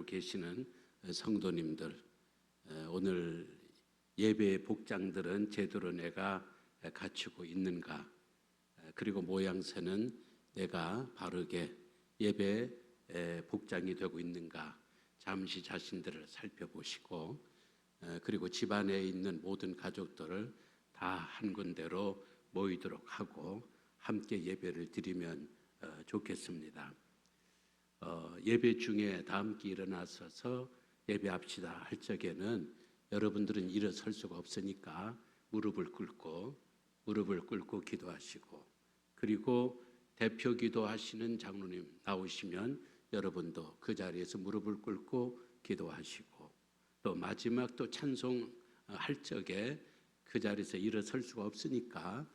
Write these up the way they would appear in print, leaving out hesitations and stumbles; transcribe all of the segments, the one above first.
예배하고 계시는 성도님들, 오늘 예배의 복장들은 제대로 내가 갖추고 있는가? 그리고 모양새는 내가 바르게 예배 복장이 되고 있는가? 잠시 자신들을 살펴보시고, 그리고 집안에 있는 모든 가족들을 다 한 군데로 모이도록 하고 함께 예배를 드리면 좋겠습니다. 예배 중에 다 함께 일어나서서 예배합시다 할 적에는 여러분들은 일어설 수가 없으니까 무릎을 꿇고 기도하시고, 그리고 대표 기도하시는 장로님 나오시면 여러분도 그 자리에서 무릎을 꿇고 기도하시고, 또 마지막 또 찬송할 적에 그 자리에서 일어설 수가 없으니까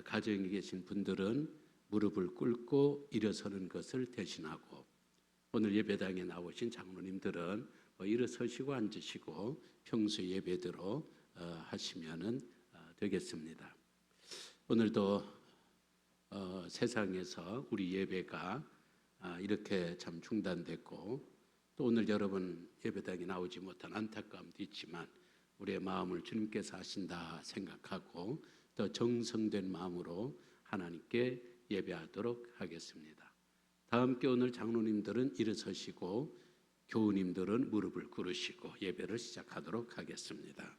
가정에 계신 분들은 무릎을 꿇고 일어서는 것을 대신하고, 오늘 예배당에 나오신 장로님들은 일어서시고 앉으시고 평소 예배대로 하시면 되겠습니다. 오늘도 세상에서 우리 예배가 이렇게 참 중단됐고, 또 오늘 여러분 예배당에 나오지 못한 안타까움도 있지만 우리의 마음을 주님께서 아신다 생각하고 더 정성된 마음으로 하나님께 예배하도록 하겠습니다. 다 함께 오늘 장로님들은 일어서시고 교우님들은 무릎을 꿇으시고 예배를 시작하도록 하겠습니다.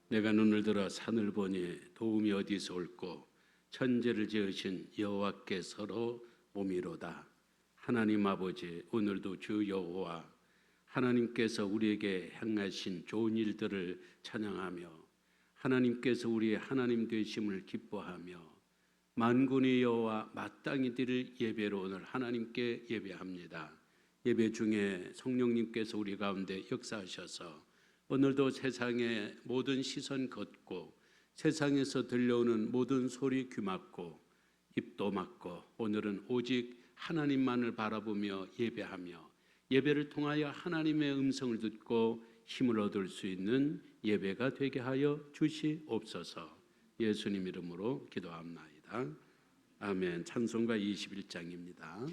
내가 눈을 들어 산을 보니 도움이 어디서 올꼬, 천지를 지으신 여호와께서로 오미로다. 하나님 아버지, 오늘도 주 여호와 하나님께서 우리에게 행하신 좋은 일들을 찬양하며 하나님께서 우리의 하나님 되심을 기뻐하며 만군의 여호와 마땅히 드릴 예배로 오늘 하나님께 예배합니다. 예배 중에 성령님께서 우리 가운데 역사하셔서 오늘도 세상의 모든 시선 걷고 세상에서 들려오는 모든 소리 귀 막고 입도 막고 오늘은 오직 하나님만을 바라보며 예배하며 예배를 통하여 하나님의 음성을 듣고 힘을 얻을 수 있는 예배가 되게 하여 주시옵소서. 예수님 이름으로 기도합나이다. 아멘. 찬송가 21장입니다.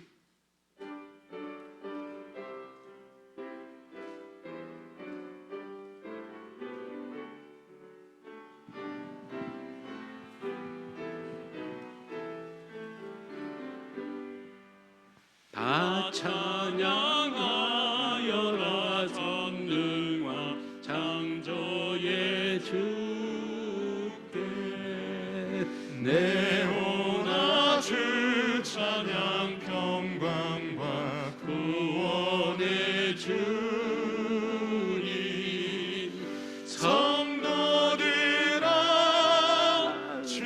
다 찬양하여라 전능과 창조의 주께 내오나 주 찬양 평강과 구원의 주님 성도들아 주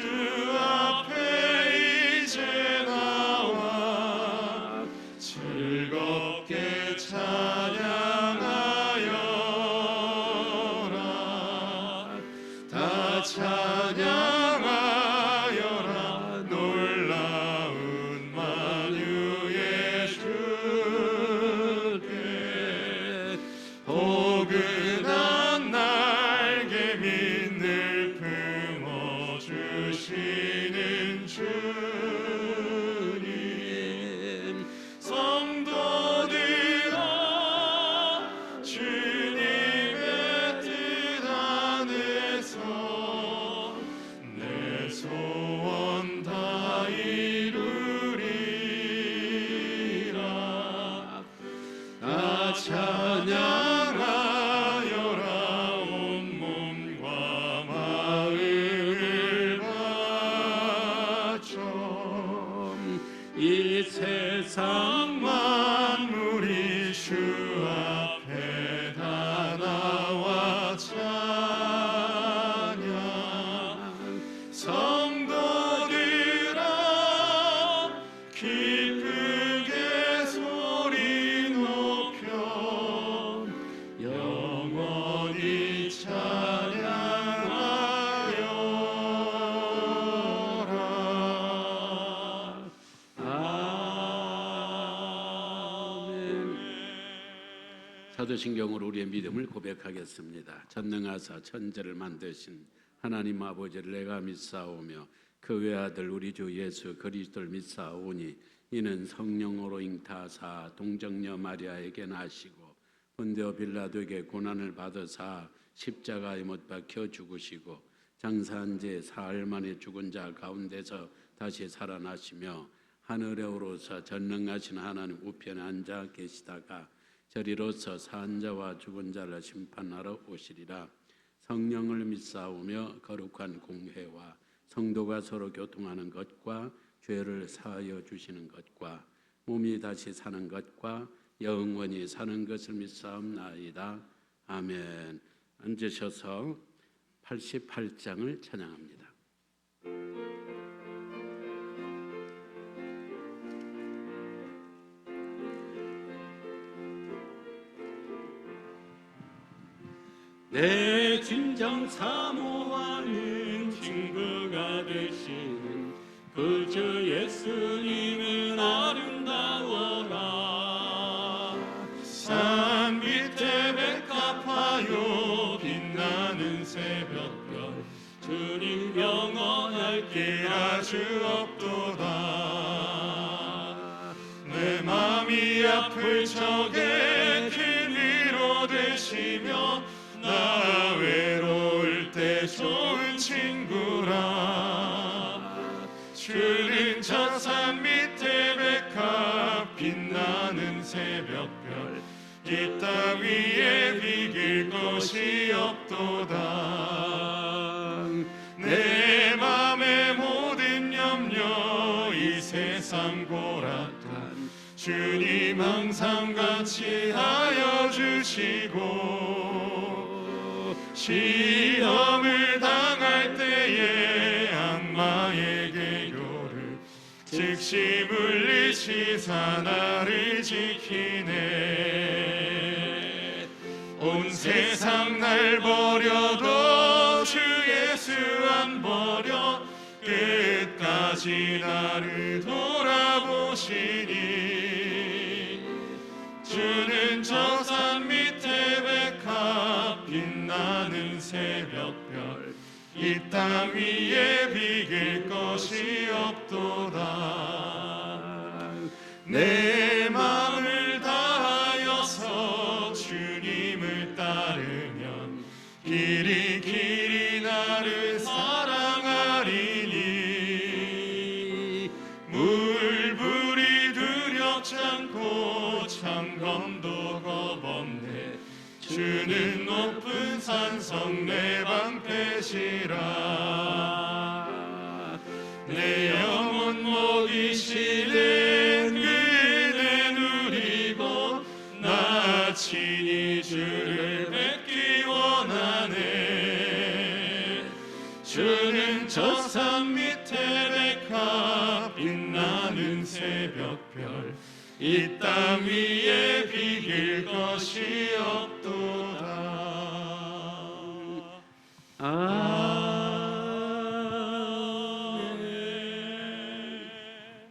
앞에 이제 나와 즐겁게 찬양하여라 다 찬양하여라 놀라운 만유의 주께 포근한 날개 밑을 품어주시는 주님 성도들아 주님의 뜻 안에서 내 소원 다 이루리라 다 찬양하여라 온 몸과 마음을 바쳐 이 세상 만물이 주 앞에 다 나와 찬양 성도들아 기쁘게 사도신경으로 우리의 믿음을 고백하겠습니다. 전능하사 천지를 만드신 하나님 아버지를 내가 믿사오며 그 외아들 우리 주 예수 그리스도를 믿사오니 이는 성령으로 잉타사 동정녀 마리아에게 나시고 본디오 빌라도에게 고난을 받으사 십자가에 못 박혀 죽으시고 장사한 지 사흘 만에 죽은 자 가운데서 다시 살아나시며 하늘에 오르사 전능하신 하나님 우편에 앉아 계시다가 저리로서 산 자와 죽은 자를 심판하러 오시리라. 성령을 믿사오며 거룩한 공회와 성도가 서로 교통하는 것과 죄를 사하여 주시는 것과 몸이 다시 사는 것과 영원히 사는 것을 믿사옵나이다. 아멘. 앉으셔서 88장을 찬양합니다. 내 진정 사모하는 친구가 되시는 그 주 예수님은 아름다워라. 산 밑에 백합하여 빛나는 새벽별 주님 영원할게 아주 없도다. 내 맘이 아플 적에 큰 위로 되시며 나 외로울 때 좋은 친구라. 주는 저 산 밑에 백합 빛나는 새벽별 이 땅 위에 비길 것이 없도다. 내 맘의 모든 염려 이 세상 고락한 주님 항상 같이 하여 주시고 시험을 당할 때에 악마의 계교를 즉시 물리치사 나를 지키네. 온 세상 날 버려도 주 예수 안 버려 끝까지 나를 돌아보시니. 주는 저 산 밑에 백합 빛나는 새벽별 이 땅 위에 비길 것이 없도다. 내 마음을 다하여서 주님을 따르면 길이 길이 나를 사랑하리니. 물불이 두렵지 않고 창검도 겁없네. 주는 높은 산성 내 방패시라. 내 영혼 먹이시는 그대 누리고 나 친히 주를 뵙기 원하네. 주는 저 산 밑에 백합 빛나는 새벽별 이 땅 위에 비길 것이 없도다. 아멘.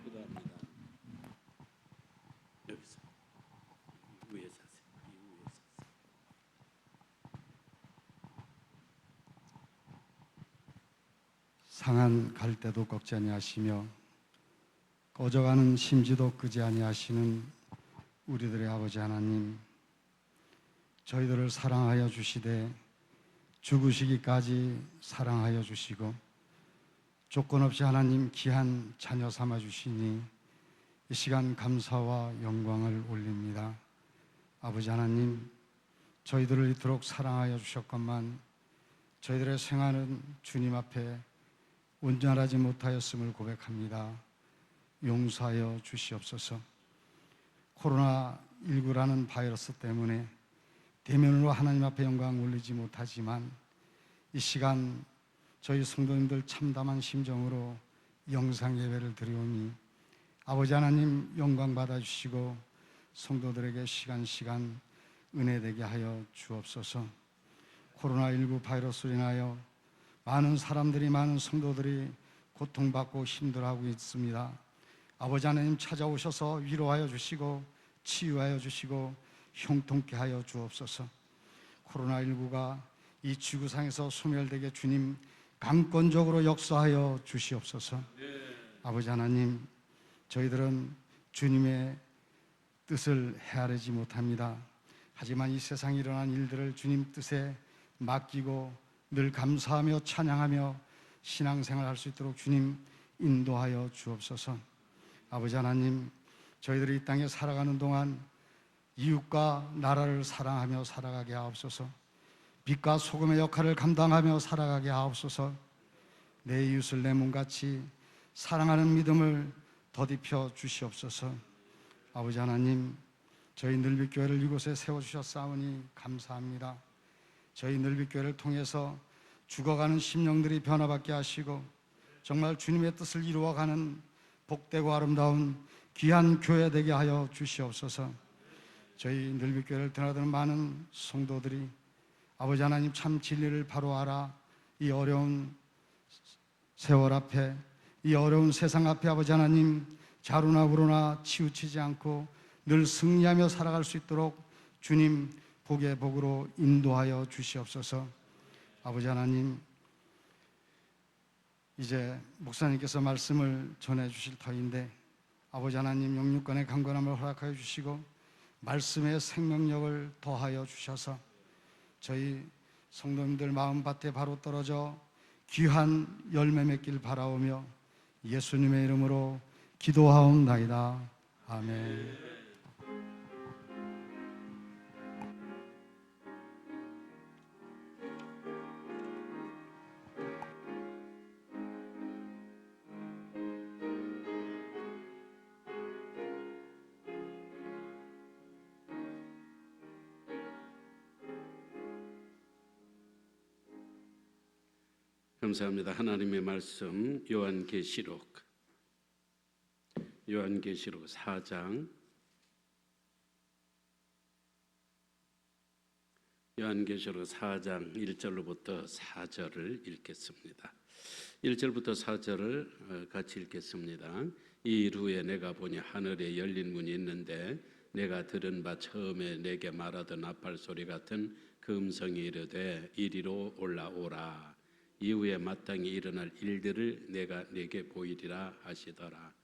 기도합니다. 여기서 위에 사세요. 위에 사세요. 상한 갈 때도 꺾지 아니하시며 꺼져가는 심지도 끄지 아니하시는 우리들의 아버지 하나님, 저희들을 사랑하여 주시되 죽으시기까지 사랑하여 주시고 조건 없이 하나님 귀한 자녀 삼아 주시니 이 시간 감사와 영광을 올립니다. 아버지 하나님, 저희들을 이토록 사랑하여 주셨건만 저희들의 생활은 주님 앞에 온전하지 못하였음을 고백합니다. 용서하여 주시옵소서. 코로나19라는 바이러스 때문에 대면으로 하나님 앞에 영광 올리지 못하지만 이 시간 저희 성도님들 참담한 심정으로 영상 예배를 드리오니 아버지 하나님 영광 받아주시고 성도들에게 시간 은혜 되게 하여 주옵소서. 코로나19 바이러스로 인하여 많은 사람들이, 많은 성도들이 고통받고 힘들어하고 있습니다. 아버지 하나님 찾아오셔서 위로하여 주시고 치유하여 주시고 형통케 하여 주옵소서. 코로나19가 이 지구상에서 소멸되게 주님 강권적으로 역사하여 주시옵소서. 아버지 하나님, 저희들은 주님의 뜻을 헤아리지 못합니다. 하지만 이 세상에 일어난 일들을 주님 뜻에 맡기고 늘 감사하며 찬양하며 신앙생활 할 수 있도록 주님 인도하여 주옵소서. 아버지 하나님, 저희들이 이 땅에 살아가는 동안 이웃과 나라를 사랑하며 살아가게 하옵소서. 빛과 소금의 역할을 감당하며 살아가게 하옵소서. 내 이웃을 내 몸같이 사랑하는 믿음을 더딥혀 주시옵소서. 아버지 하나님, 저희 늘빛교회를 이곳에 세워주셨사오니 감사합니다. 저희 늘빛교회를 통해서 죽어가는 심령들이 변화받게 하시고 정말 주님의 뜻을 이루어가는 복되고 아름다운 귀한 교회 되게 하여 주시옵소서. 저희 늘빛교회를 드나드는 많은 성도들이 아버지 하나님 참 진리를 바로 알아 이 어려운 세월 앞에, 이 어려운 세상 앞에 아버지 하나님 자루나 우로나 치우치지 않고 늘 승리하며 살아갈 수 있도록 주님 복의 복으로 인도하여 주시옵소서. 아버지 하나님, 이제 목사님께서 말씀을 전해 주실 터인데 아버지 하나님 영육간의 강건함을 허락하여 주시고 말씀의 생명력을 더하여 주셔서 저희 성도님들 마음밭에 바로 떨어져 귀한 열매 맺길 바라오며 예수님의 이름으로 기도하옵나이다. 아멘. 감사합니다. 하나님의 말씀 요한계시록 4장 요한계시록 4장 1절로부터 4절을 읽겠습니다. 1절부터 4절을 같이 읽겠습니다. 이 일 후에 내가 보니 하늘에 열린 문이 있는데 내가 들은 바 처음에 내게 말하던 나팔 소리 같은 그 음성이 이르되 이리로 올라오라. 이후에 마땅히 일어날 일들을 내가 네게 보이리라 하시더라.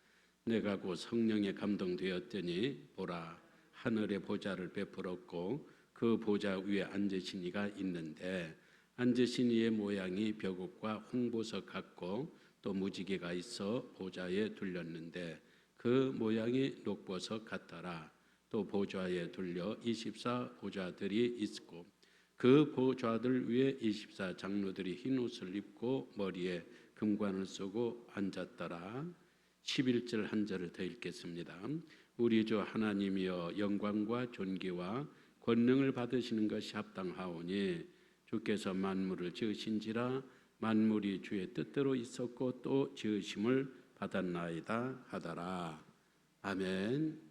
내가 곧 성령에 감동되었더니 보라, 하늘의 보좌를 베풀었고 그 보좌 위에 앉으신 이가 있는데 앉으신 이의 모양이 벼국과 홍보석 같고 또 무지개가 있어 보좌에 둘렸는데 그 모양이 녹보석 같더라. 또 보좌에 둘려 24 보좌들이 있고 그 보좌들 위에 24 장로들이 흰 옷을 입고 머리에 금관을 쓰고 앉았더라. 11절 한 절을 더 읽겠습니다. 우리 주 하나님이여 영광과 존귀와 권능을 받으시는 것이 합당하오니 주께서 만물을 지으신지라 만물이 주의 뜻대로 있었고 또 지으심을 받았나이다 하더라. 아멘.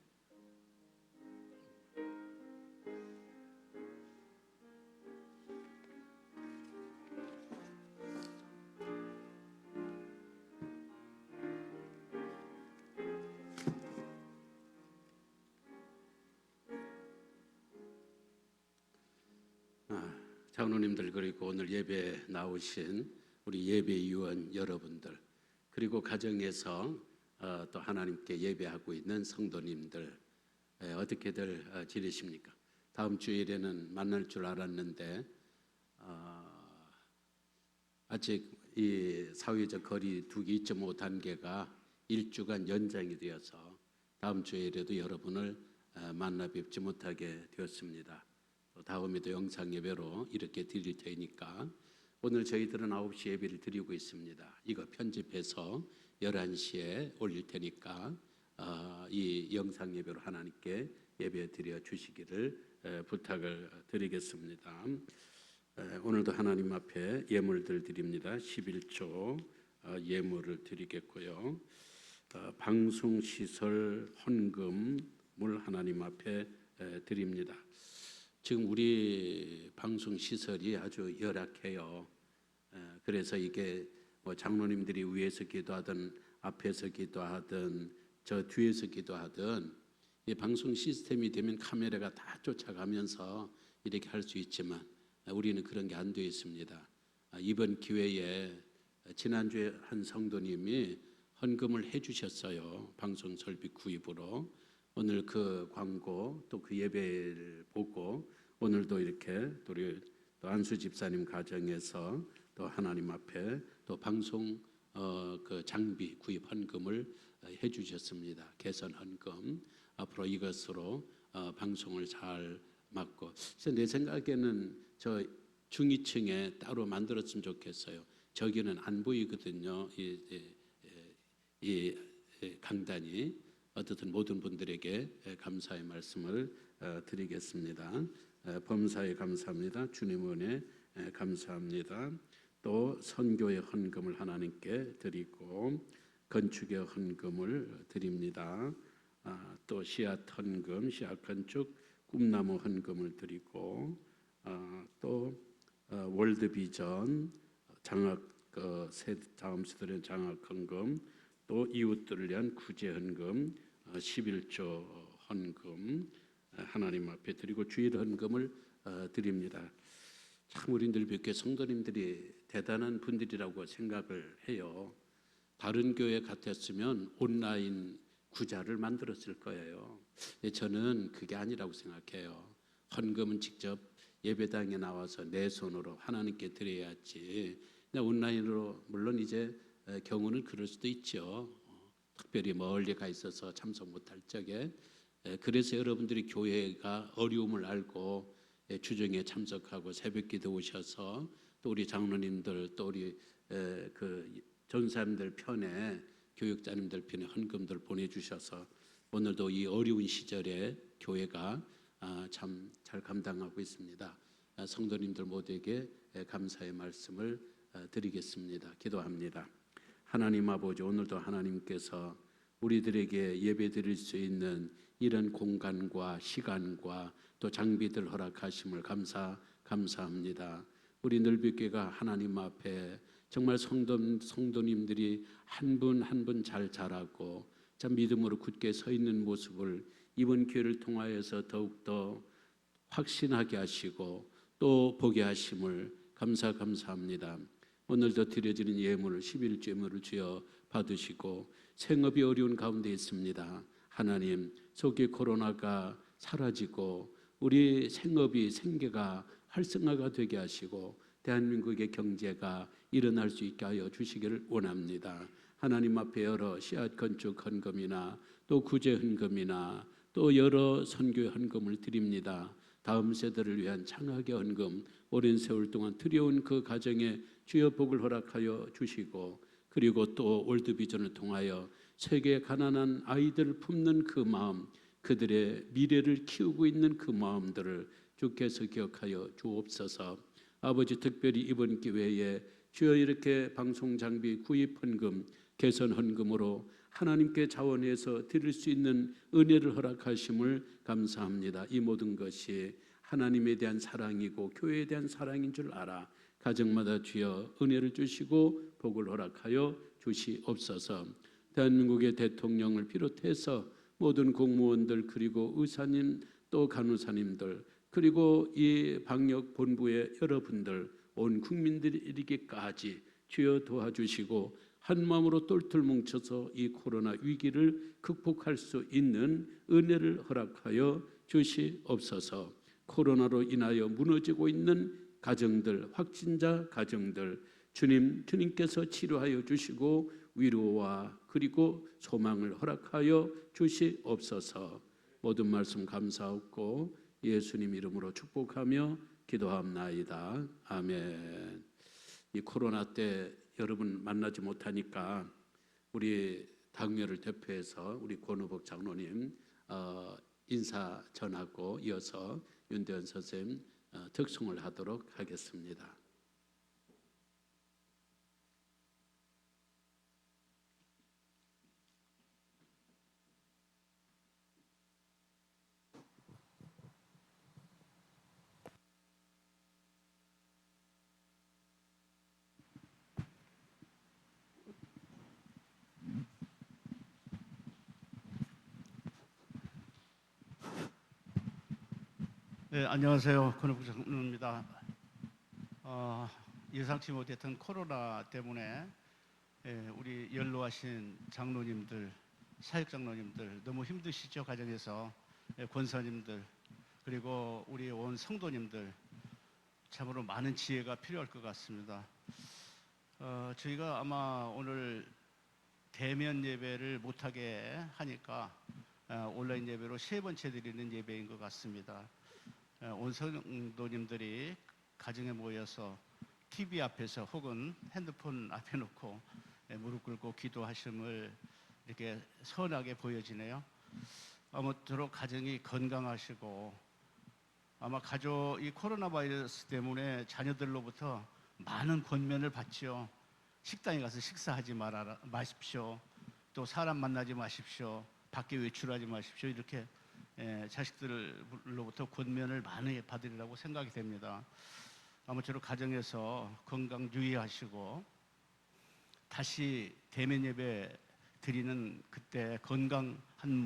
장로님들 그리고 오늘 예배에 나오신 우리 예배위원 여러분들 그리고 가정에서 또 하나님께 예배하고 있는 성도님들 어떻게들 지내십니까? 다음 주일에는 만날 줄 알았는데 아직 이 사회적 거리 두기 2.5단계가 1주간 연장이 되어서 다음 주일에도 여러분을 만나 뵙지 못하게 되었습니다. 다음에도 영상 예배로 이렇게 드릴 테니까 오늘 저희들은 9시 예배를 드리고 있습니다. 이거 편집해서 11시에 올릴 테니까 이 영상 예배로 하나님께 예배 드려 주시기를 부탁을 드리겠습니다. 오늘도 하나님 앞에 예물들 드립니다. 11조 예물을 드리겠고요. 방송시설 헌금을 하나님 앞에 드립니다. 지금 우리 방송 시설이 아주 열악해요. 그래서 이게 뭐 장로님들이 위에서 기도하든 앞에서 기도하든 저 뒤에서 기도하든 이 방송 시스템이 되면 카메라가 다 쫓아가면서 이렇게 할 수 있지만 우리는 그런 게 안 되어 있습니다. 이번 기회에 지난주에 한 성도님이 헌금을 해주셨어요. 방송 설비 구입으로. 오늘 그 광고 또 그 예배를 보고 오늘도 이렇게 우리 또 안수 집사님 가정에서 또 하나님 앞에 또 방송 그 장비 구입 헌금을 해주셨습니다. 개선 헌금. 앞으로 이것으로 방송을 잘 맡고. 그래서 내 생각에는 저 중위층에 따로 만들었으면 좋겠어요. 저기는 안 보이거든요. 이 강단이. 어쨌든 모든 분들에게 감사의 말씀을 드리겠습니다. 범사에 감사합니다. 주님 은혜 감사합니다. 또 선교의 헌금을 하나님께 드리고 건축의 헌금을 드립니다. 또 씨앗 헌금, 씨앗 건축, 꿈나무 헌금을 드리고 또 월드비전 장학 다음 세대의 장학 헌금, 또 이웃들을 위한 구제 헌금, 11조 헌금 하나님 앞에 드리고 주일 헌금을 드립니다. 참 우리 늘뷰교회 성도님들이 대단한 분들이라고 생각을 해요. 다른 교회 같았으면 온라인 구자를 만들었을 거예요. 저는 그게 아니라고 생각해요. 헌금은 직접 예배당에 나와서 내 손으로 하나님께 드려야지. 온라인으로 물론 이제 경우는 그럴 수도 있죠. 특별히 멀리 가 있어서 참석 못할 적에. 그래서 여러분들이 교회가 어려움을 알고 주정에 참석하고 새벽기도 오셔서 또 우리 장로님들 또 우리 그 전사님들 편에 교육자님들 편에 헌금들 보내주셔서 오늘도 이 어려운 시절에 교회가 참 잘 감당하고 있습니다. 성도님들 모두에게 감사의 말씀을 드리겠습니다. 기도합니다. 하나님 아버지, 오늘도 하나님께서 우리들에게 예배 드릴 수 있는 이런 공간과 시간과 또 장비들 허락하심을 감사합니다. 우리 늘뷰교회가 하나님 앞에 정말 성도님들이 한 분 한 분 잘 자라고 참 믿음으로 굳게 서 있는 모습을 이번 기회를 통하여서 더욱더 확신하게 하시고 또 보게 하심을 감사합니다. 오늘도 드려지는 예물을 11조 예물을 주여 받으시고 생업이 어려운 가운데 있습니다. 하나님, 속에 코로나가 사라지고 우리 생계가 활성화가 되게 하시고 대한민국의 경제가 일어날 수 있게 하여 주시기를 원합니다. 하나님 앞에 여러 씨앗 건축 헌금이나 또 구제 헌금이나 또 여러 선교 헌금을 드립니다. 다음 세대를 위한 창학의 헌금, 오랜 세월 동안 들여온 그 가정에 주여 복을 허락하여 주시고, 그리고 또 월드비전을 통하여 세계 가난한 아이들을 품는 그 마음, 그들의 미래를 키우고 있는 그 마음들을 주께서 기억하여 주옵소서. 아버지, 특별히 이번 기회에 주여 이렇게 방송 장비 구입 헌금, 개선 헌금으로 하나님께 자원해서 드릴 수 있는 은혜를 허락하심을 감사합니다. 이 모든 것이 하나님에 대한 사랑이고 교회에 대한 사랑인 줄 알아 가정마다 주여 은혜를 주시고 복을 허락하여 주시옵소서. 대한민국의 대통령을 비롯해서 모든 공무원들, 그리고 의사님 또 간호사님들, 그리고 이 방역 본부의 여러분들, 온 국민들이 이르기까지 주여 도와주시고 한 마음으로 똘똘 뭉쳐서 이 코로나 위기를 극복할 수 있는 은혜를 허락하여 주시옵소서. 코로나로 인하여 무너지고 있는 가정들, 확진자 가정들, 주님께서 치료하여 주시고 위로와 그리고 소망을 허락하여 주시옵소서. 모든 말씀 감사하고 예수님 이름으로 축복하며 기도합나이다. 아멘. 이 코로나 때 여러분 만나지 못하니까 우리 당회를 대표해서 우리 권우복 장로님 인사 전하고 이어서 윤대현 선생님 특송을 하도록 하겠습니다. 네, 안녕하세요. 권옥부 장로입니다. 예상치 못했던 코로나 때문에 우리 연로하신 장로님들, 사역 장로님들 너무 힘드시죠? 가정에서 권사님들 그리고 우리 온 성도님들 참으로 많은 지혜가 필요할 것 같습니다. 저희가 아마 오늘 대면 예배를 못하게 하니까 온라인 예배로 세 번째 드리는 예배인 것 같습니다. 온 성도님들이 가정에 모여서 TV 앞에서 혹은 핸드폰 앞에 놓고 무릎 꿇고 기도하심을 이렇게 선하게 보여지네요. 아무쪼록 가정이 건강하시고 아마 가족 이 코로나 바이러스 때문에 자녀들로부터 많은 권면을 받죠. 식당에 가서 식사하지 마십시오. 또 사람 만나지 마십시오. 밖에 외출하지 마십시오. 이렇게 자식들로부터 권면을 많이 받으리라고 생각이 됩니다. 아무쪼록 가정에서 건강 유의하시고 다시 대면 예배 드리는 그때 건강한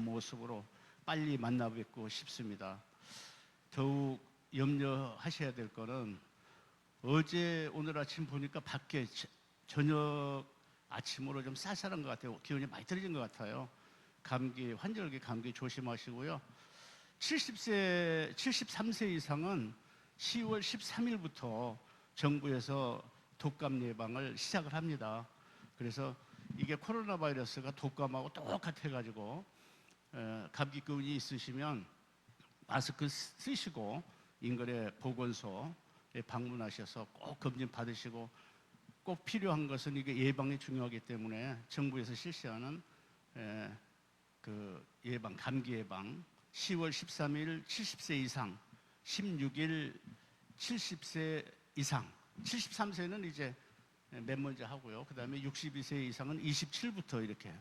모습으로 빨리 만나 뵙고 싶습니다. 더욱 염려하셔야 될 거는 어제 오늘 아침 보니까 밖에 저녁 아침으로 좀 쌀쌀한 것 같아요. 기온이 많이 떨어진 것 같아요. 감기, 환절기 감기 조심하시고요. 73세 이상은 10월 13일부터 정부에서 독감 예방을 시작을 합니다. 그래서 이게 코로나 바이러스가 독감하고 똑같아가지고 감기균이 있으시면 마스크 쓰시고 인근의 보건소에 방문하셔서 꼭 검진 받으시고 꼭 필요한 것은 이게 예방이 중요하기 때문에 정부에서 실시하는 그 예방, 감기 예방 10월 13일 70세 이상, 16일 70세 이상, 73세는 이제 맨 먼저 하고요. 그 다음에 62세 이상은 27부터 이렇게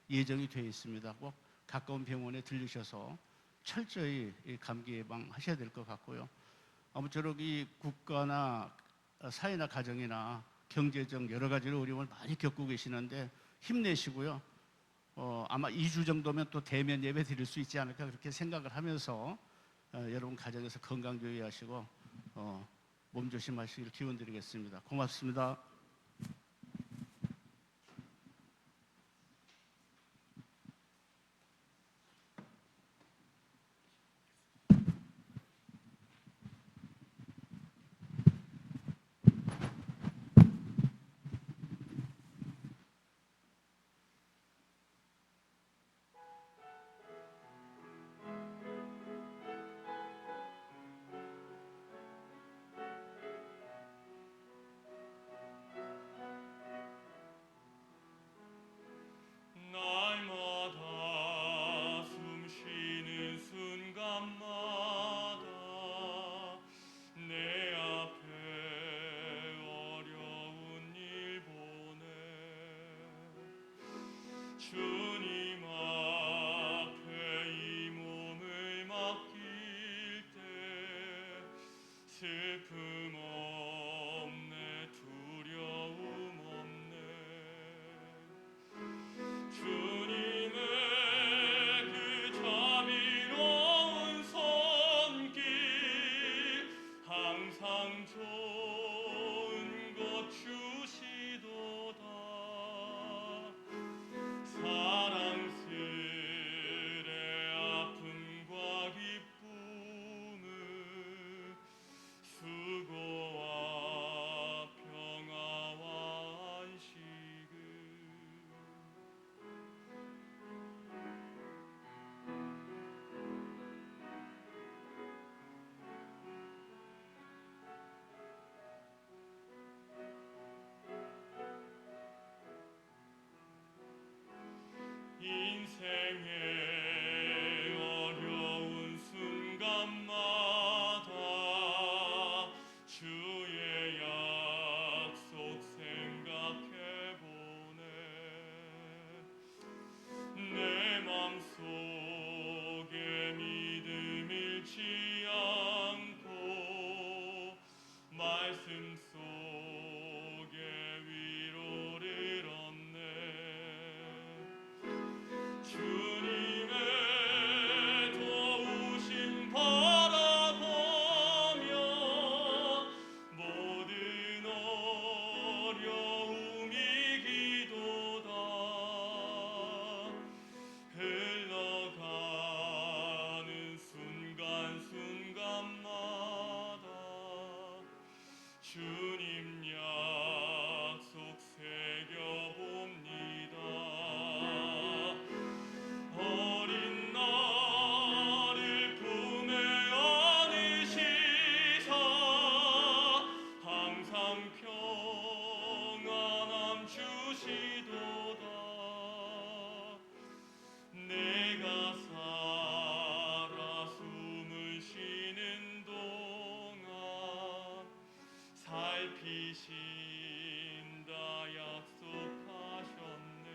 예정이 되어 있습니다. 꼭 가까운 병원에 들르셔서 철저히 감기 예방하셔야 될 것 같고요. 아무쪼록 이 국가나 사회나 가정이나 경제적 여러 가지로 어려움을 많이 겪고 계시는데 힘내시고요. 아마 2주 정도면 또 대면 예배 드릴 수 있지 않을까 그렇게 생각을 하면서 여러분 가정에서 건강 유의하시고 몸 조심하시길 기원 드리겠습니다. 고맙습니다. 날마다 숨 쉬는 순간마다 내 앞에 어려운 일 보내 주님 앞에 이 몸을 맡길 때 슬픔 없네 두려움 없네 주님의 그 자비로운 손길 항상 좋은 것 주시도다 사랑스레 아픔과 기쁨을 수고와 평화와 안식을 인생의 어려운 순간마다 주의 약속 생각해보네 내 맘속에 믿음 잃지 않고 말씀 속에 위로를 얻네 주님의 도우심 바라보며 약속하셨네.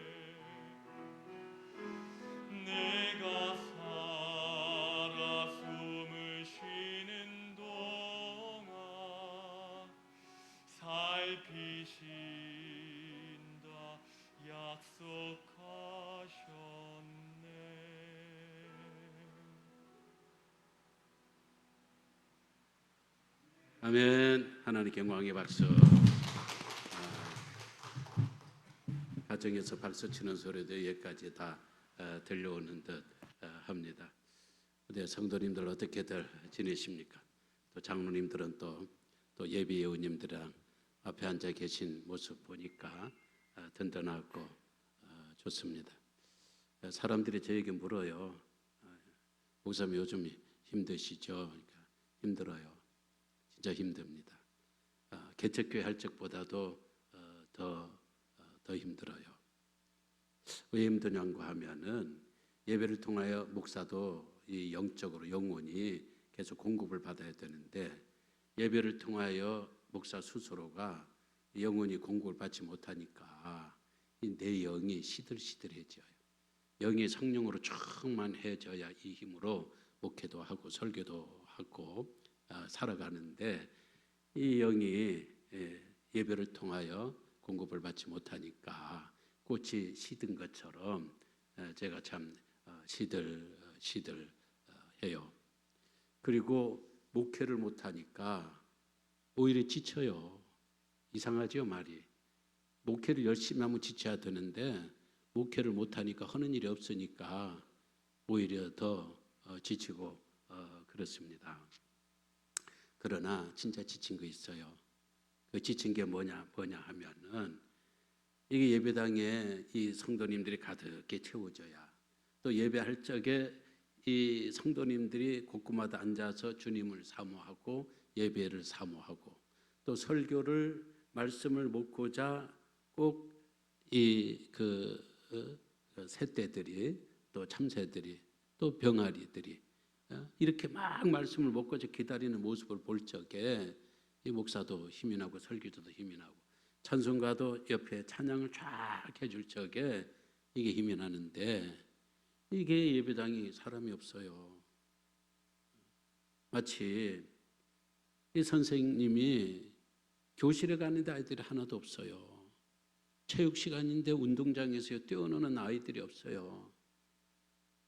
내가 살아 숨을 쉬는 동안 살피신다 약속하셨네. 아멘. 하나님께 영광의 박수. 가정에서 박수 치는 소리도 여기까지 다 들려오는 듯 합니다. 우리 성도님들 어떻게들 지내십니까? 또 장로님들은 또 예비 예우님들이랑 앞에 앉아 계신 모습 보니까 든든하고 좋습니다. 사람들이 저에게 물어요. 목사님 요즘 힘드시죠? 그러니까 힘들어요. 진짜 힘듭니다. 개척교회 할 적보다도 더 힘들어요. 왜 힘드냐고 하면은 예배를 통하여 목사도 이 영적으로 영혼이 계속 공급을 받아야 되는데 예배를 통하여 목사 스스로가 영혼이 공급을 받지 못하니까 내 영이 시들시들해져요. 영이 성령으로 충만해져야 이 힘으로 목회도 하고 설교도 하고 살아가는데 이 영이 예배를 통하여 공급을 받지 못하니까 꽃이 시든 것처럼 제가 참 시들시들해요. 그리고 목회를 못하니까 오히려 지쳐요. 이상하죠 말이. 목회를 열심히 하면 지쳐야 되는데 목회를 못하니까 하는 일이 없으니까 오히려 더 지치고 그렇습니다. 그러나 진짜 지친 거 있어요. 그 지친 게 뭐냐 하면은 이게 예배당에 이 성도님들이 가득히 채워져야 또 예배할 적에 이 성도님들이 곳곳마다 앉아서 주님을 사모하고 예배를 사모하고 또 설교를 말씀을 묻고자 꼭 이 새떼들이 또 참새들이 또 병아리들이 이렇게 막 말씀을 묻고자 기다리는 모습을 볼 적에 이 목사도 힘이 나고 설교자도 힘이 나고 찬송가도 옆에 찬양을 쫙 해줄 적에 이게 힘이 나는데 이게 예배당이 사람이 없어요. 마치 이 선생님이 교실에 가는데 아이들이 하나도 없어요. 체육 시간인데 운동장에서 뛰어노는 아이들이 없어요.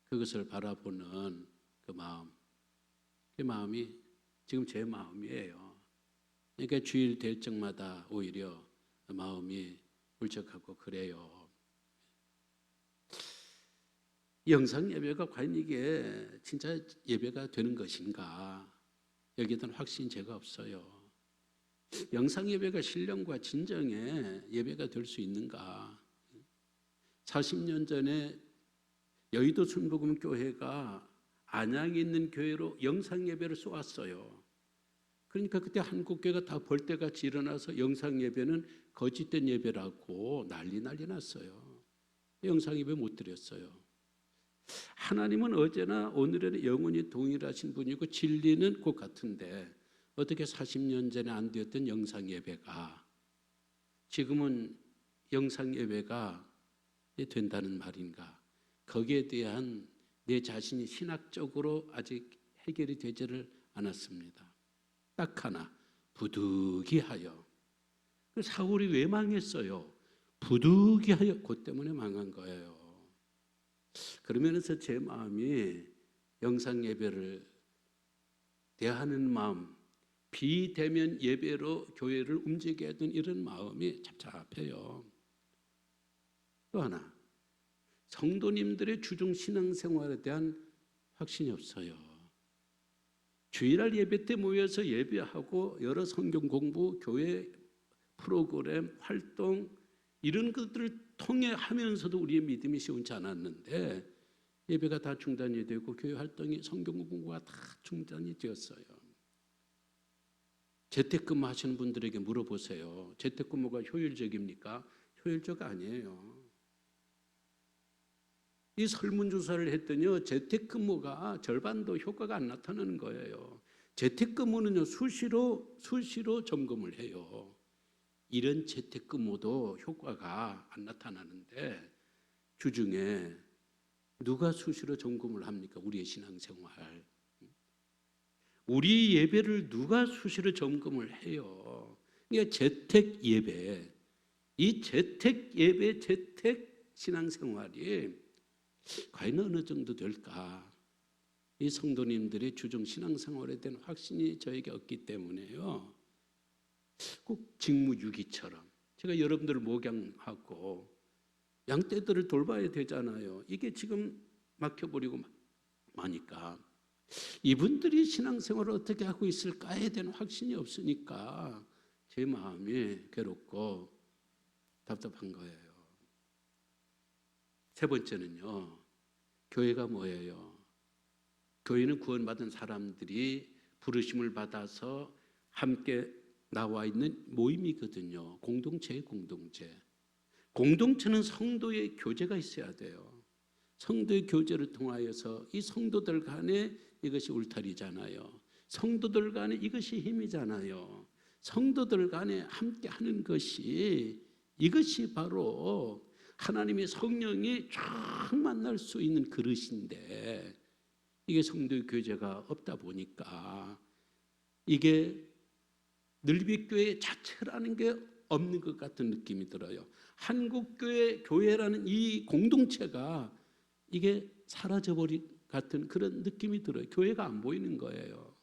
그것을 바라보는 그 마음, 그 마음이 지금 제 마음이에요. 그러니까 주일 될 적마다 오히려 마음이 울적하고 그래요. 영상 예배가 과연 이게 진짜 예배가 되는 것인가? 여기에 대한 확신이 제가 없어요. 영상 예배가 신령과 진정의 예배가 될 수 있는가? 40년 전에 여의도 순복음교회가 안양에 있는 교회로 영상 예배를 쏘았어요. 그러니까 그때 한국교회가 다 벌떼같이 일어나서 영상 예배는 거짓된 예배라고 난리 났어요. 영상 예배 못 드렸어요. 하나님은 어제나 오늘에는 영원히 동일하신 분이고 진리는 곧 같은데 어떻게 40년 전에 안 되었던 영상 예배가 지금은 영상 예배가 된다는 말인가? 거기에 대한 내 자신이 신학적으로 아직 해결이 되지를 않았습니다. 딱 하나, 부득이하여. 사울이 왜 망했어요? 부득이하여 그 때문에 망한 거예요. 그러면서 제 마음이 영상 예배를 대하는 마음, 비대면 예배로 교회를 움직여야 하는 이런 마음이 답답해요. 또 하나, 성도님들의 주중 신앙생활에 대한 확신이 없어요. 주일날 예배 때 모여서 예배하고 여러 성경 공부, 교회 프로그램, 활동 이런 것들을 통해 하면서도 우리의 믿음이 시원치 않았는데 예배가 다 중단이 되고 교회 활동이 성경 공부가 다 중단이 되었어요. 재택근무 하시는 분들에게 물어보세요. 재택근무가 효율적입니까? 효율적 아니에요. 이 설문조사를 했더니요, 재택근무가 절반도 효과가 안 나타나는 거예요. 재택근무는요, 수시로 점검을 해요. 이런 재택근무도 효과가 안 나타나는데 주중에 누가 수시로 점검을 합니까? 우리의 신앙생활. 우리 예배를 누가 수시로 점검을 해요? 그러니까 재택 예배, 이 재택 예배, 재택 신앙생활이 과연 어느 정도 될까? 이 성도님들의 주중 신앙생활에 대한 확신이 저에게 없기 때문에요. 꼭 직무유기처럼 제가 여러분들을 목양하고 양떼들을 돌봐야 되잖아요. 이게 지금 막혀버리고 마니까 이분들이 신앙생활을 어떻게 하고 있을까에 대한 확신이 없으니까 제 마음이 괴롭고 답답한 거예요. 세 번째는요, 교회가 뭐예요? 교회는 구원받은 사람들이 부르심을 받아서 함께 나와 있는 모임이거든요. 공동체의 공동체. 공동체는 성도의 교제가 있어야 돼요. 성도의 교제를 통하여서 이 성도들 간에 이것이 울타리잖아요. 성도들 간에 이것이 힘이잖아요. 성도들 간에 함께 하는 것이 이것이 바로 하나님의 성령이 쫙 만날 수 있는 그릇인데 이게 성도의 교제가 없다 보니까 이게 늘비교회 자체라는 게 없는 것 같은 느낌이 들어요. 한국교회라는 이 공동체가 이게 사라져버린 같은 그런 느낌이 들어요. 교회가 안 보이는 거예요.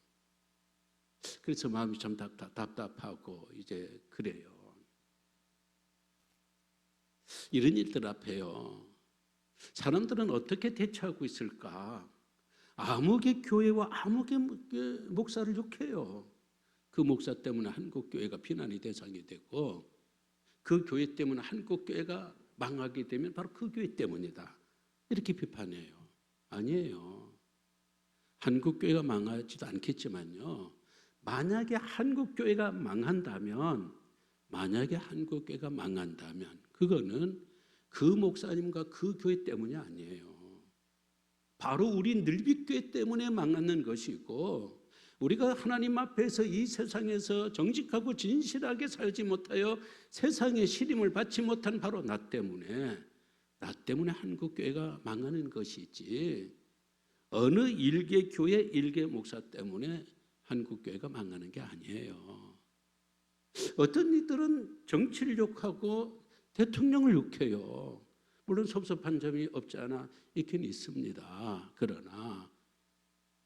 그래서 마음이 참 답답하고 이제 그래요. 이런 일들 앞에요, 사람들은 어떻게 대처하고 있을까? 아무개 교회와 아무개 목사를 욕해요. 그 목사 때문에 한국교회가 비난의 대상이 되고 그 교회 때문에 한국교회가 망하게 되면 바로 그 교회 때문이다, 이렇게 비판해요. 아니에요. 한국교회가 망하지도 않겠지만요, 만약에 한국교회가 망한다면 그거는 그 목사님과 그 교회 때문이 아니에요. 바로 우리 늘비교회 때문에 망하는 것이고, 우리가 하나님 앞에서 이 세상에서 정직하고 진실하게 살지 못하여 세상의 시림을 받지 못한 바로 나 때문에 한국교회가 망하는 것이지, 어느 일개 교회 일개 목사 때문에 한국교회가 망하는 게 아니에요. 어떤 이들은 정치를 욕하고 대통령을 욕해요. 물론 섭섭한 점이 없지 않아 있긴 있습니다. 그러나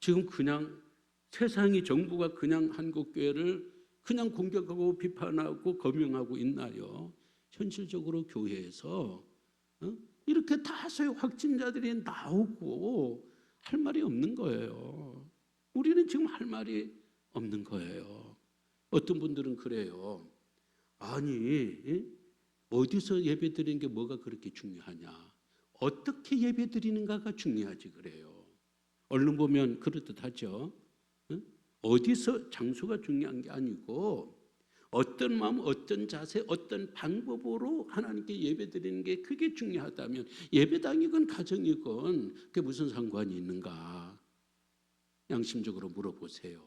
지금 그냥 세상이, 정부가 그냥 한국교회를 그냥 공격하고 비판하고 검용하고 있나요? 현실적으로 교회에서 이렇게 다수의 확진자들이 나오고 할 말이 없는 거예요. 우리는 지금 할 말이 없는 거예요. 어떤 분들은 그래요. 아니, 어디서 예배 드리는 게 뭐가 그렇게 중요하냐? 어떻게 예배 드리는가가 중요하지 그래요. 얼른 보면 그렇듯하죠. 어디서 장소가 중요한 게 아니고 어떤 마음, 어떤 자세, 어떤 방법으로 하나님께 예배 드리는 게 그게 중요하다면 예배당이건 가정이건 그게 무슨 상관이 있는가? 양심적으로 물어보세요.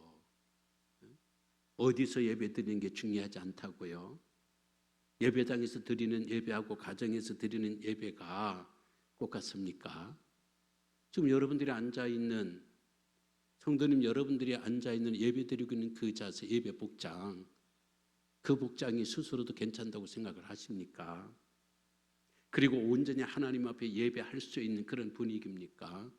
어디서 예배 드리는 게 중요하지 않다고요? 예배당에서 드리는 예배하고 가정에서 드리는 예배가 똑같습니까? 지금 여러분들이 앉아있는, 성도님 여러분들이 앉아있는 예배 드리고 있는 그 자세, 예배 복장, 그 복장이 스스로도 괜찮다고 생각을 하십니까? 그리고 온전히 하나님 앞에 예배할 수 있는 그런 분위기입니까?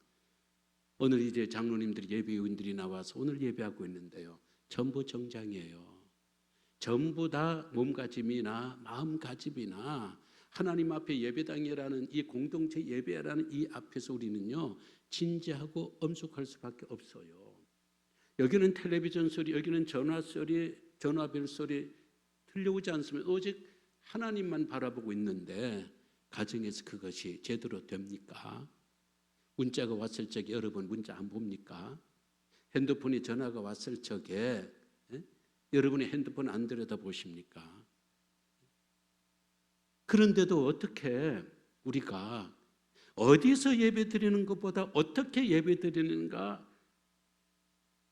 오늘 이제 장로님들이, 예배위원들이 나와서 오늘 예배하고 있는데요, 전부 정장이에요. 전부 다 몸가짐이나 마음가짐이나 하나님 앞에 예배당이라는 이 공동체 예배라는 이 앞에서 우리는요, 진지하고 엄숙할 수밖에 없어요. 여기는 텔레비전 소리, 여기는 전화 소리, 전화벨 소리 들려오지 않습니다. 오직 하나님만 바라보고 있는데 가정에서 그것이 제대로 됩니까? 문자가 왔을 적에 여러분 문자 안 봅니까? 핸드폰에 전화가 왔을 적에 여러분의 핸드폰 안 들여다보십니까? 그런데도 어떻게 우리가 어디서 예배드리는 것보다 어떻게 예배드리는가,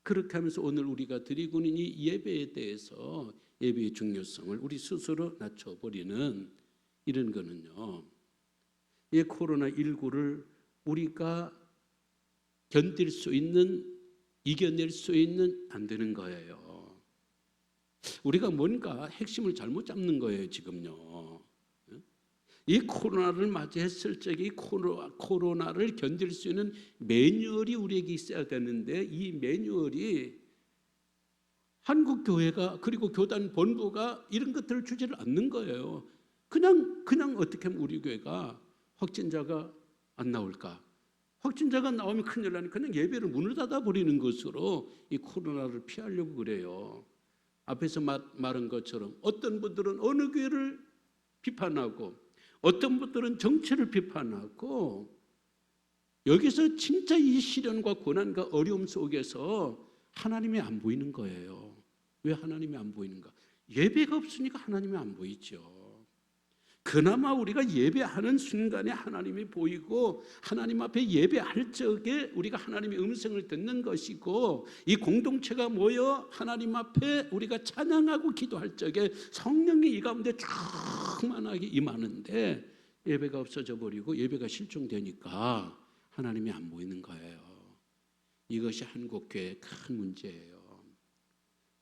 그렇게 하면서 오늘 우리가 드리고 있는 이 예배에 대해서 예배의 중요성을 우리 스스로 낮춰버리는 이런 거는요, 이 코로나19를 우리가 견딜 수 있는, 이겨낼 수 있는 안 되는 거예요. 우리가 뭔가 핵심을 잘못 잡는 거예요, 지금요. 이 코로나를 맞이했을 적에 이 코로나를 견딜 수 있는 매뉴얼이 우리에게 있어야 되는데, 이 매뉴얼이 한국교회가 그리고 교단 본부가 이런 것들을 주지를 않는 거예요. 그냥 어떻게 하면 우리 교회가 확진자가 안 나올까? 확진자가 나오면 큰일 나니 그냥 예배를 문을 닫아버리는 것으로 이 코로나를 피하려고 그래요. 앞에서 말한 것처럼 어떤 분들은 어느 교회를 비판하고 어떤 분들은 정체를 비판하고, 여기서 진짜 이 시련과 고난과 어려움 속에서 하나님이 안 보이는 거예요. 왜 하나님이 안 보이는가? 예배가 없으니까 하나님이 안 보이죠. 그나마 우리가 예배하는 순간에 하나님이 보이고 하나님 앞에 예배할 적에 우리가 하나님의 음성을 듣는 것이고, 이 공동체가 모여 하나님 앞에 우리가 찬양하고 기도할 적에 성령이 이 가운데 충만하게 임하는데, 예배가 없어져 버리고 예배가 실종되니까 하나님이 안 보이는 거예요. 이것이 한국교회의 큰 문제예요.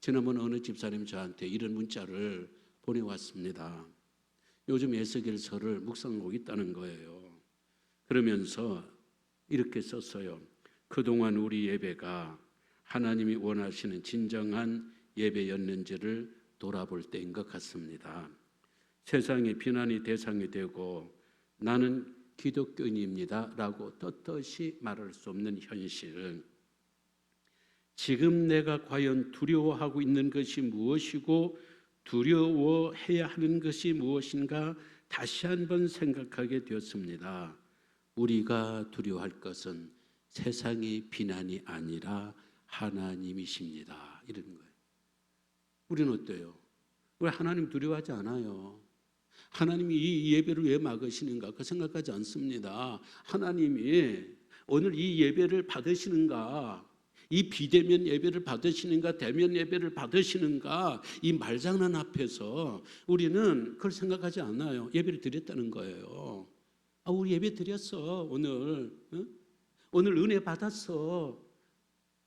지난번 어느 집사님이 저한테 이런 문자를 보내왔습니다. 요즘 에스겔서를 묵상하고 있다는 거예요. 그러면서 이렇게 썼어요. 그동안 우리 예배가 하나님이 원하시는 진정한 예배였는지를 돌아볼 때인 것 같습니다. 세상의 비난의 대상이 되고 나는 기독교인입니다 라고 떳떳이 말할 수 없는 현실은, 지금 내가 과연 두려워하고 있는 것이 무엇이고 두려워해야 하는 것이 무엇인가 다시 한번 생각하게 되었습니다. 우리가 두려워할 것은 세상의 비난이 아니라 하나님이십니다. 이런 거예요. 우리는 어때요? 왜 하나님 두려워하지 않아요? 하나님이 이 예배를 왜 막으시는가? 그 생각하지 않습니다. 하나님이 오늘 이 예배를 받으시는가? 이 비대면 예배를 받으시는가, 대면 예배를 받으시는가, 이 말장난 앞에서 우리는 그걸 생각하지 않아요. 예배를 드렸다는 거예요. 우리 예배 드렸어, 오늘. 오늘 은혜 받았어.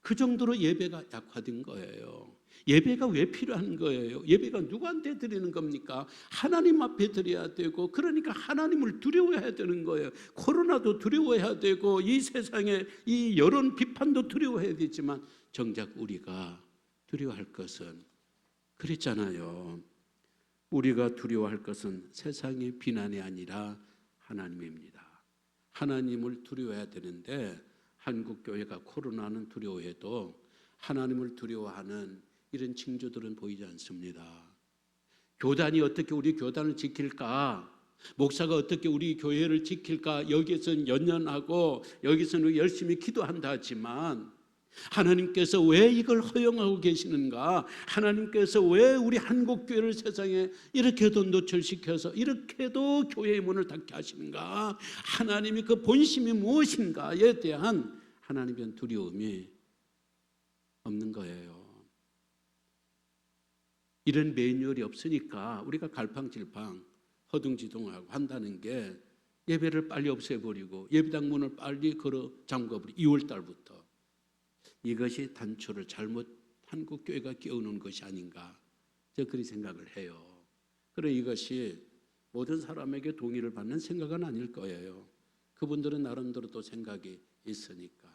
그 정도로 예배가 약화된 거예요. 예배가 왜 필요한 거예요? 예배가 누구한테 드리는 겁니까? 하나님 앞에 드려야 되고, 그러니까 하나님을 두려워해야 되는 거예요. 코로나도 두려워해야 되고, 이 세상의 이 여론 비판도 두려워해야 되지만, 정작 우리가 두려워할 것은, 그랬잖아요. 우리가 두려워할 것은 세상의 비난이 아니라 하나님입니다. 하나님을 두려워해야 되는데, 한국교회가 코로나는 두려워해도 하나님을 두려워하는 이런 징조들은 보이지 않습니다. 교단이 어떻게 우리 교단을 지킬까? 목사가 어떻게 우리 교회를 지킬까? 여기서는 연연하고 여기서는 열심히 기도한다 하지만, 하나님께서 왜 이걸 허용하고 계시는가? 하나님께서 왜 우리 한국교회를 세상에 이렇게도 노출시켜서 이렇게도 교회의 문을 닫게 하시는가? 하나님이 그 본심이 무엇인가에 대한 하나님의 두려움이 없는 거예요. 이런 매뉴얼이 없으니까 우리가 갈팡질팡 허둥지둥하고 한다는 게, 예배를 빨리 없애버리고 예배당 문을 빨리 걸어 잠궈버리고 2월 달부터, 이것이 단초를 잘못 한국교회가 끼워놓은 것이 아닌가, 저 그리 생각을 해요. 그래, 이것이 모든 사람에게 동의를 받는 생각은 아닐 거예요. 그분들은 나름대로 또 생각이 있으니까.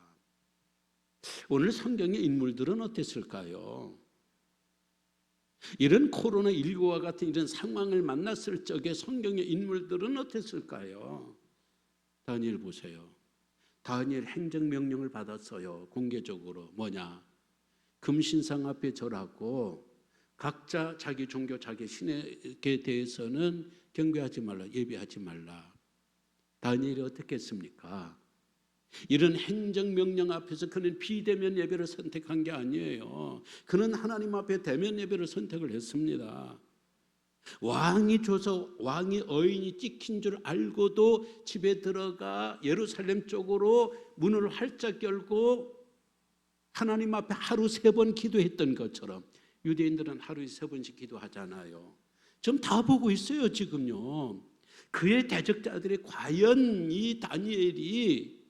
오늘 성경의 인물들은 어땠을까요? 이런 코로나19와 같은 이런 상황을 만났을 적에 성경의 인물들은 어땠을까요? 다니엘 보세요. 다니엘 행정명령을 받았어요. 공개적으로. 뭐냐? 금신상 앞에 절하고 각자 자기 종교, 자기 신에게 대해서는 경배하지 말라, 예배하지 말라. 다니엘이 어떻게 했습니까? 이런 행정명령 앞에서 그는 비대면 예배를 선택한 게 아니에요. 그는 하나님 앞에 대면 예배를 선택을 했습니다. 왕이 줘서 왕이 어인이 찍힌 줄 알고도 집에 들어가 예루살렘 쪽으로 문을 활짝 열고 하나님 앞에 하루 3번 기도했던 것처럼 유대인들은 하루에 3번씩 기도하잖아요. 좀 다 보고 있어요 지금요. 그의 대적자들이 과연 이 다니엘이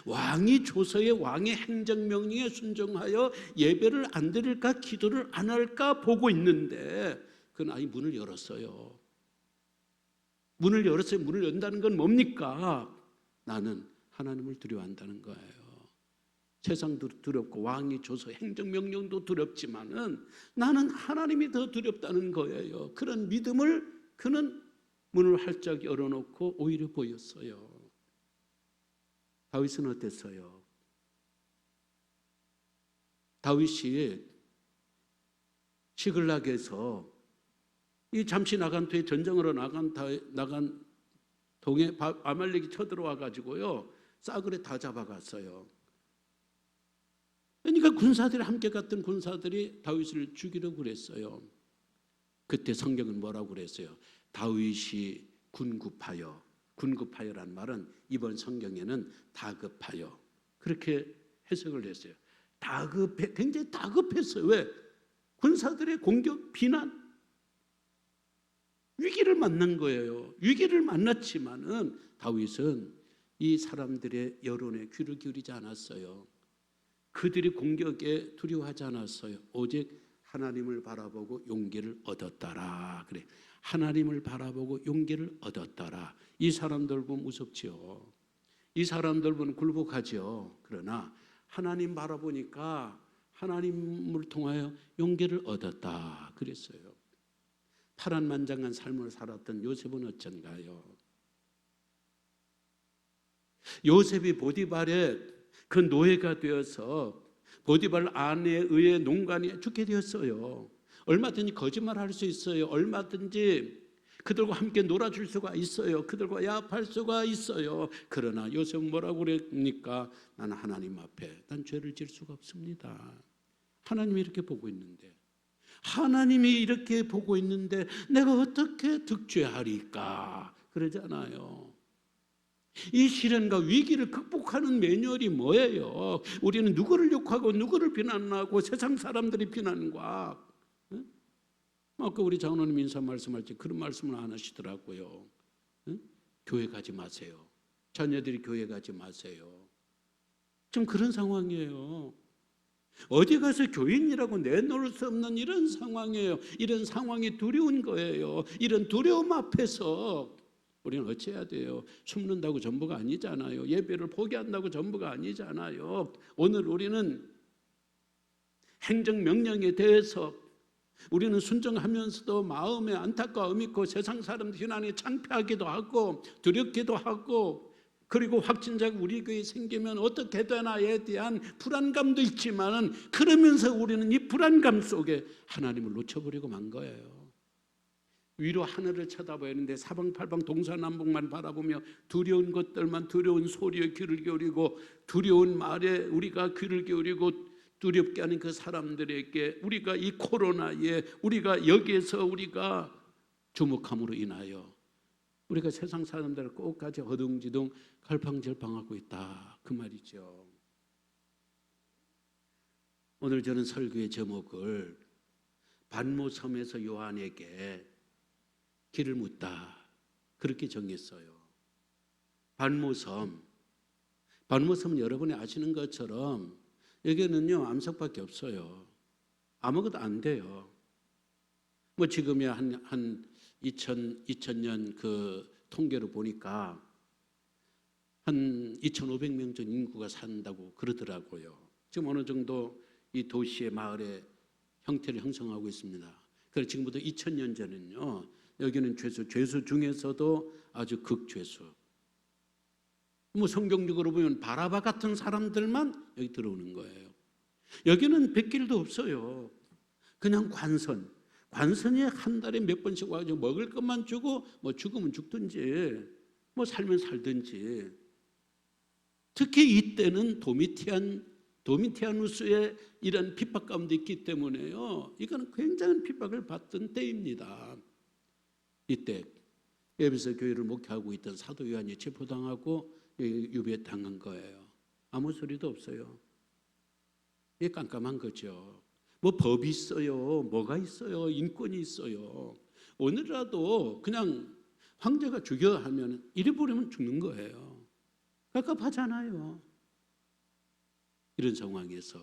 왕이 조서의 왕의 행정명령에 순종하여 예배를 안 드릴까 기도를 안 할까 보고 있는데 그는 아니 문을 열었어요. 문을 열었어요. 문을 연다는 건 뭡니까? 나는 하나님을 두려워한다는 거예요. 세상도 두렵고 왕이 줘서 행정명령도 두렵지만은 나는 하나님이 더 두렵다는 거예요. 그런 믿음을 그는 문을 활짝 열어놓고 오히려 보였어요. 다윗은 어땠어요? 다윗이 시글락에서 이 잠시 나간 뒤에 전쟁으로 나간 동에 아말렉이 쳐들어와 가지고요 싸그리 다 잡아갔어요. 그러니까 군사들이 함께 갔던 군사들이 다윗을 죽이려고 그랬어요. 그때 성경은 뭐라고 그랬어요? 다윗이 군급하여란 말은 이번 성경에는 다급하여 그렇게 해석을 했어요. 굉장히 다급했어요. 왜? 군사들의 공격, 비난, 위기를 만난 거예요. 위기를 만났지만은 다윗은 이 사람들의 여론에 귀를 기울이지 않았어요. 그들이 공격에 두려워하지 않았어요. 오직 하나님을 바라보고 용기를 얻었더라. 그래. 하나님을 바라보고 용기를 얻었더라. 이 사람들 보면 무섭지요. 이 사람들 보면 굴복하지요. 그러나 하나님 바라보니까 하나님을 통하여 용기를 얻었다. 그랬어요. 파란만장한 삶을 살았던 요셉은 어쩐가요? 요셉이 보디발의 그 노예가 되어서 보디발 아내에 의해 농간에 죽게 되었어요. 얼마든지 거짓말할 수 있어요. 얼마든지 그들과 함께 놀아줄 수가 있어요. 그들과 야합할 수가 있어요. 그러나 요셉은 뭐라고 그랬습니까? 나는 하나님 앞에 난 죄를 지을 수가 없습니다. 하나님이 이렇게 보고 있는데 내가 어떻게 득죄하리까? 그러잖아요. 이 시련과 위기를 극복하는 매뉴얼이 뭐예요? 우리는 누구를 욕하고 누구를 비난하고 세상 사람들이 비난과 아까 우리 장로님 인사 말씀할 때 그런 말씀을 안 하시더라고요. 교회 가지 마세요. 자녀들이 교회 가지 마세요. 좀 그런 상황이에요. 어디 가서 교인이라고 내놓을 수 없는 이런 상황이에요. 이런 상황이 두려운 거예요. 이런 두려움 앞에서 우리는 어찌해야 돼요? 숨는다고 전부가 아니잖아요. 예배를 포기한다고 전부가 아니잖아요. 오늘 우리는 행정명령에 대해서 우리는 순종하면서도 마음에 안타까움이 있고 세상 사람들 희난에 창피하기도 하고 두렵기도 하고 그리고 확진자가 우리 교회에 생기면 어떻게 되나에 대한 불안감도 있지만 그러면서 우리는 이 불안감 속에 하나님을 놓쳐버리고 만 거예요. 위로 하늘을 쳐다봐야 하는데 사방팔방 동서남북만 바라보며 두려운 것들만 두려운 소리에 귀를 기울이고 두려운 말에 우리가 귀를 기울이고 두렵게 하는 그 사람들에게 우리가 이 코로나에 우리가 여기에서 우리가 주목함으로 인하여 우리가 세상 사람들을 끝까지 허둥지둥 갈팡질팡하고 있다 그 말이죠. 오늘 저는 설교의 제목을 반모섬에서 요한에게 길을 묻다 그렇게 정했어요. 반모섬은 여러분이 아시는 것처럼 여기는요 암석밖에 없어요. 아무것도 안 돼요. 뭐 지금이야 한 2000년 그 통계로 보니까 한 2,500명 전 인구가 산다고 그러더라고요. 지금 어느 정도 이 도시의 마을의 형태를 형성하고 있습니다. 그래서 지금부터 2000년 전에는요 여기는 죄수 중에서도 아주 극죄수. 뭐 성경적으로 보면 바라바 같은 사람들만 여기 들어오는 거예요. 여기는 백길도 없어요. 그냥 관선이 한 달에 몇 번씩 와가지고 먹을 것만 주고 뭐 죽으면 죽든지 뭐 살면 살든지. 특히 이때는 도미티아누스의 이런 핍박 가운데 있기 때문에요. 이거는 굉장한 핍박을 받던 때입니다. 이때 에베소 교회를 목회하고 있던 사도 요한이 체포당하고 유배당한 거예요. 아무 소리도 없어요. 이게 깜깜한 거죠. 뭐 법이 있어요, 뭐가 있어요, 인권이 있어요. 오늘이라도 그냥 황제가 죽여 하면 잃어버리면 죽는 거예요. 깝깝하잖아요. 이런 상황에서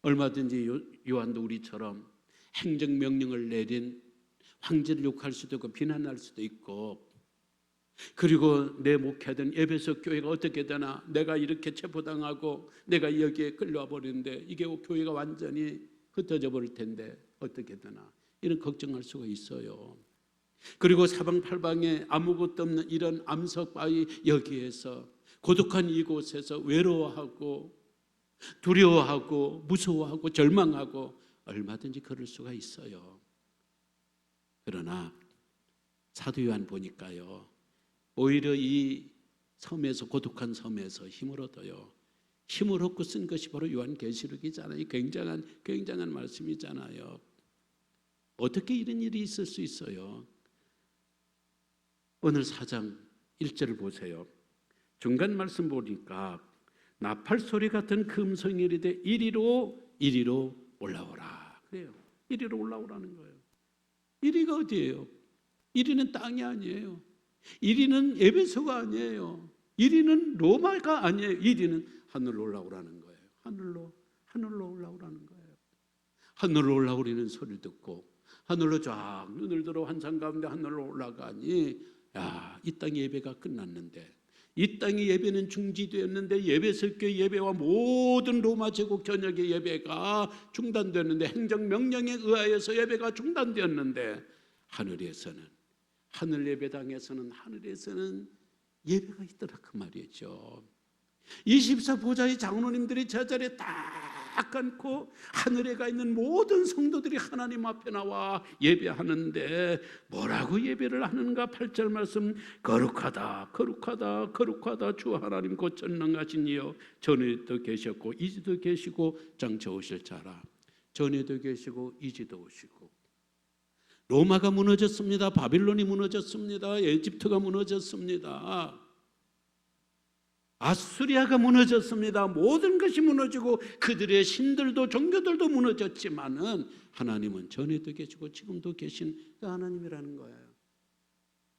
얼마든지 요한도 우리처럼 행정명령을 내린 황제를 욕할 수도 있고 비난할 수도 있고, 그리고 내 목회든 에베소 교회가 어떻게 되나, 내가 이렇게 체포당하고 내가 여기에 끌려와 버리는데 이게 교회가 완전히 흩어져 버릴 텐데 어떻게 되나, 이런 걱정할 수가 있어요. 그리고 사방팔방에 아무것도 없는 이런 암석바위 여기에서 고독한 이곳에서 외로워하고 두려워하고 무서워하고 절망하고 얼마든지 그럴 수가 있어요. 그러나 사도 요한 보니까요, 오히려 이 섬에서, 고독한 섬에서 힘을 얻어요. 힘을 얻고 쓴 것이 바로 요한계시록이잖아요. 굉장한 말씀이잖아요. 어떻게 이런 일이 있을 수 있어요? 오늘 4장 1절을 보세요. 중간 말씀 보니까 나팔 소리 같은 그 음성이 이르되 이리로 올라오라 그래요. 이리로 올라오라는 거예요. 이리가 어디예요? 이리는 땅이 아니에요. 이리는 에베소가 아니에요. 이리는 로마가 아니에요. 이리는 하늘로 올라오라는 거예요. 하늘로 올라오라는 거예요. 하늘로 올라오리는 소리를 듣고 하늘로 쫙 눈을 들어 환상 가운데 하늘로 올라가니, 야, 이 땅의 예배가 끝났는데, 이 땅의 예배는 중지되었는데, 예배석 교회 예배와 모든 로마 제국 전역의 예배가 중단되었는데, 행정명령에 의하여서 예배가 중단되었는데, 하늘에서는, 하늘 예배당에서는, 하늘에서는 예배가 있더라 그 말이죠. 24 보좌의 장로님들이 제자리에 딱 앉고 하늘에 가 있는 모든 성도들이 하나님 앞에 나와 예배하는데, 뭐라고 예배를 하는가? 8절 말씀, 거룩하다 주 하나님 곧 전능하신 이여, 전에도 계셨고 이제도 계시고 장차 오실 자라. 전에도 계시고 이제도 오시고. 로마가 무너졌습니다. 바빌론이 무너졌습니다. 에집트가 무너졌습니다. 아수리아가 무너졌습니다. 모든 것이 무너지고 그들의 신들도 종교들도 무너졌지만은 하나님은 전에도 계시고 지금도 계신 그 하나님이라는 거예요.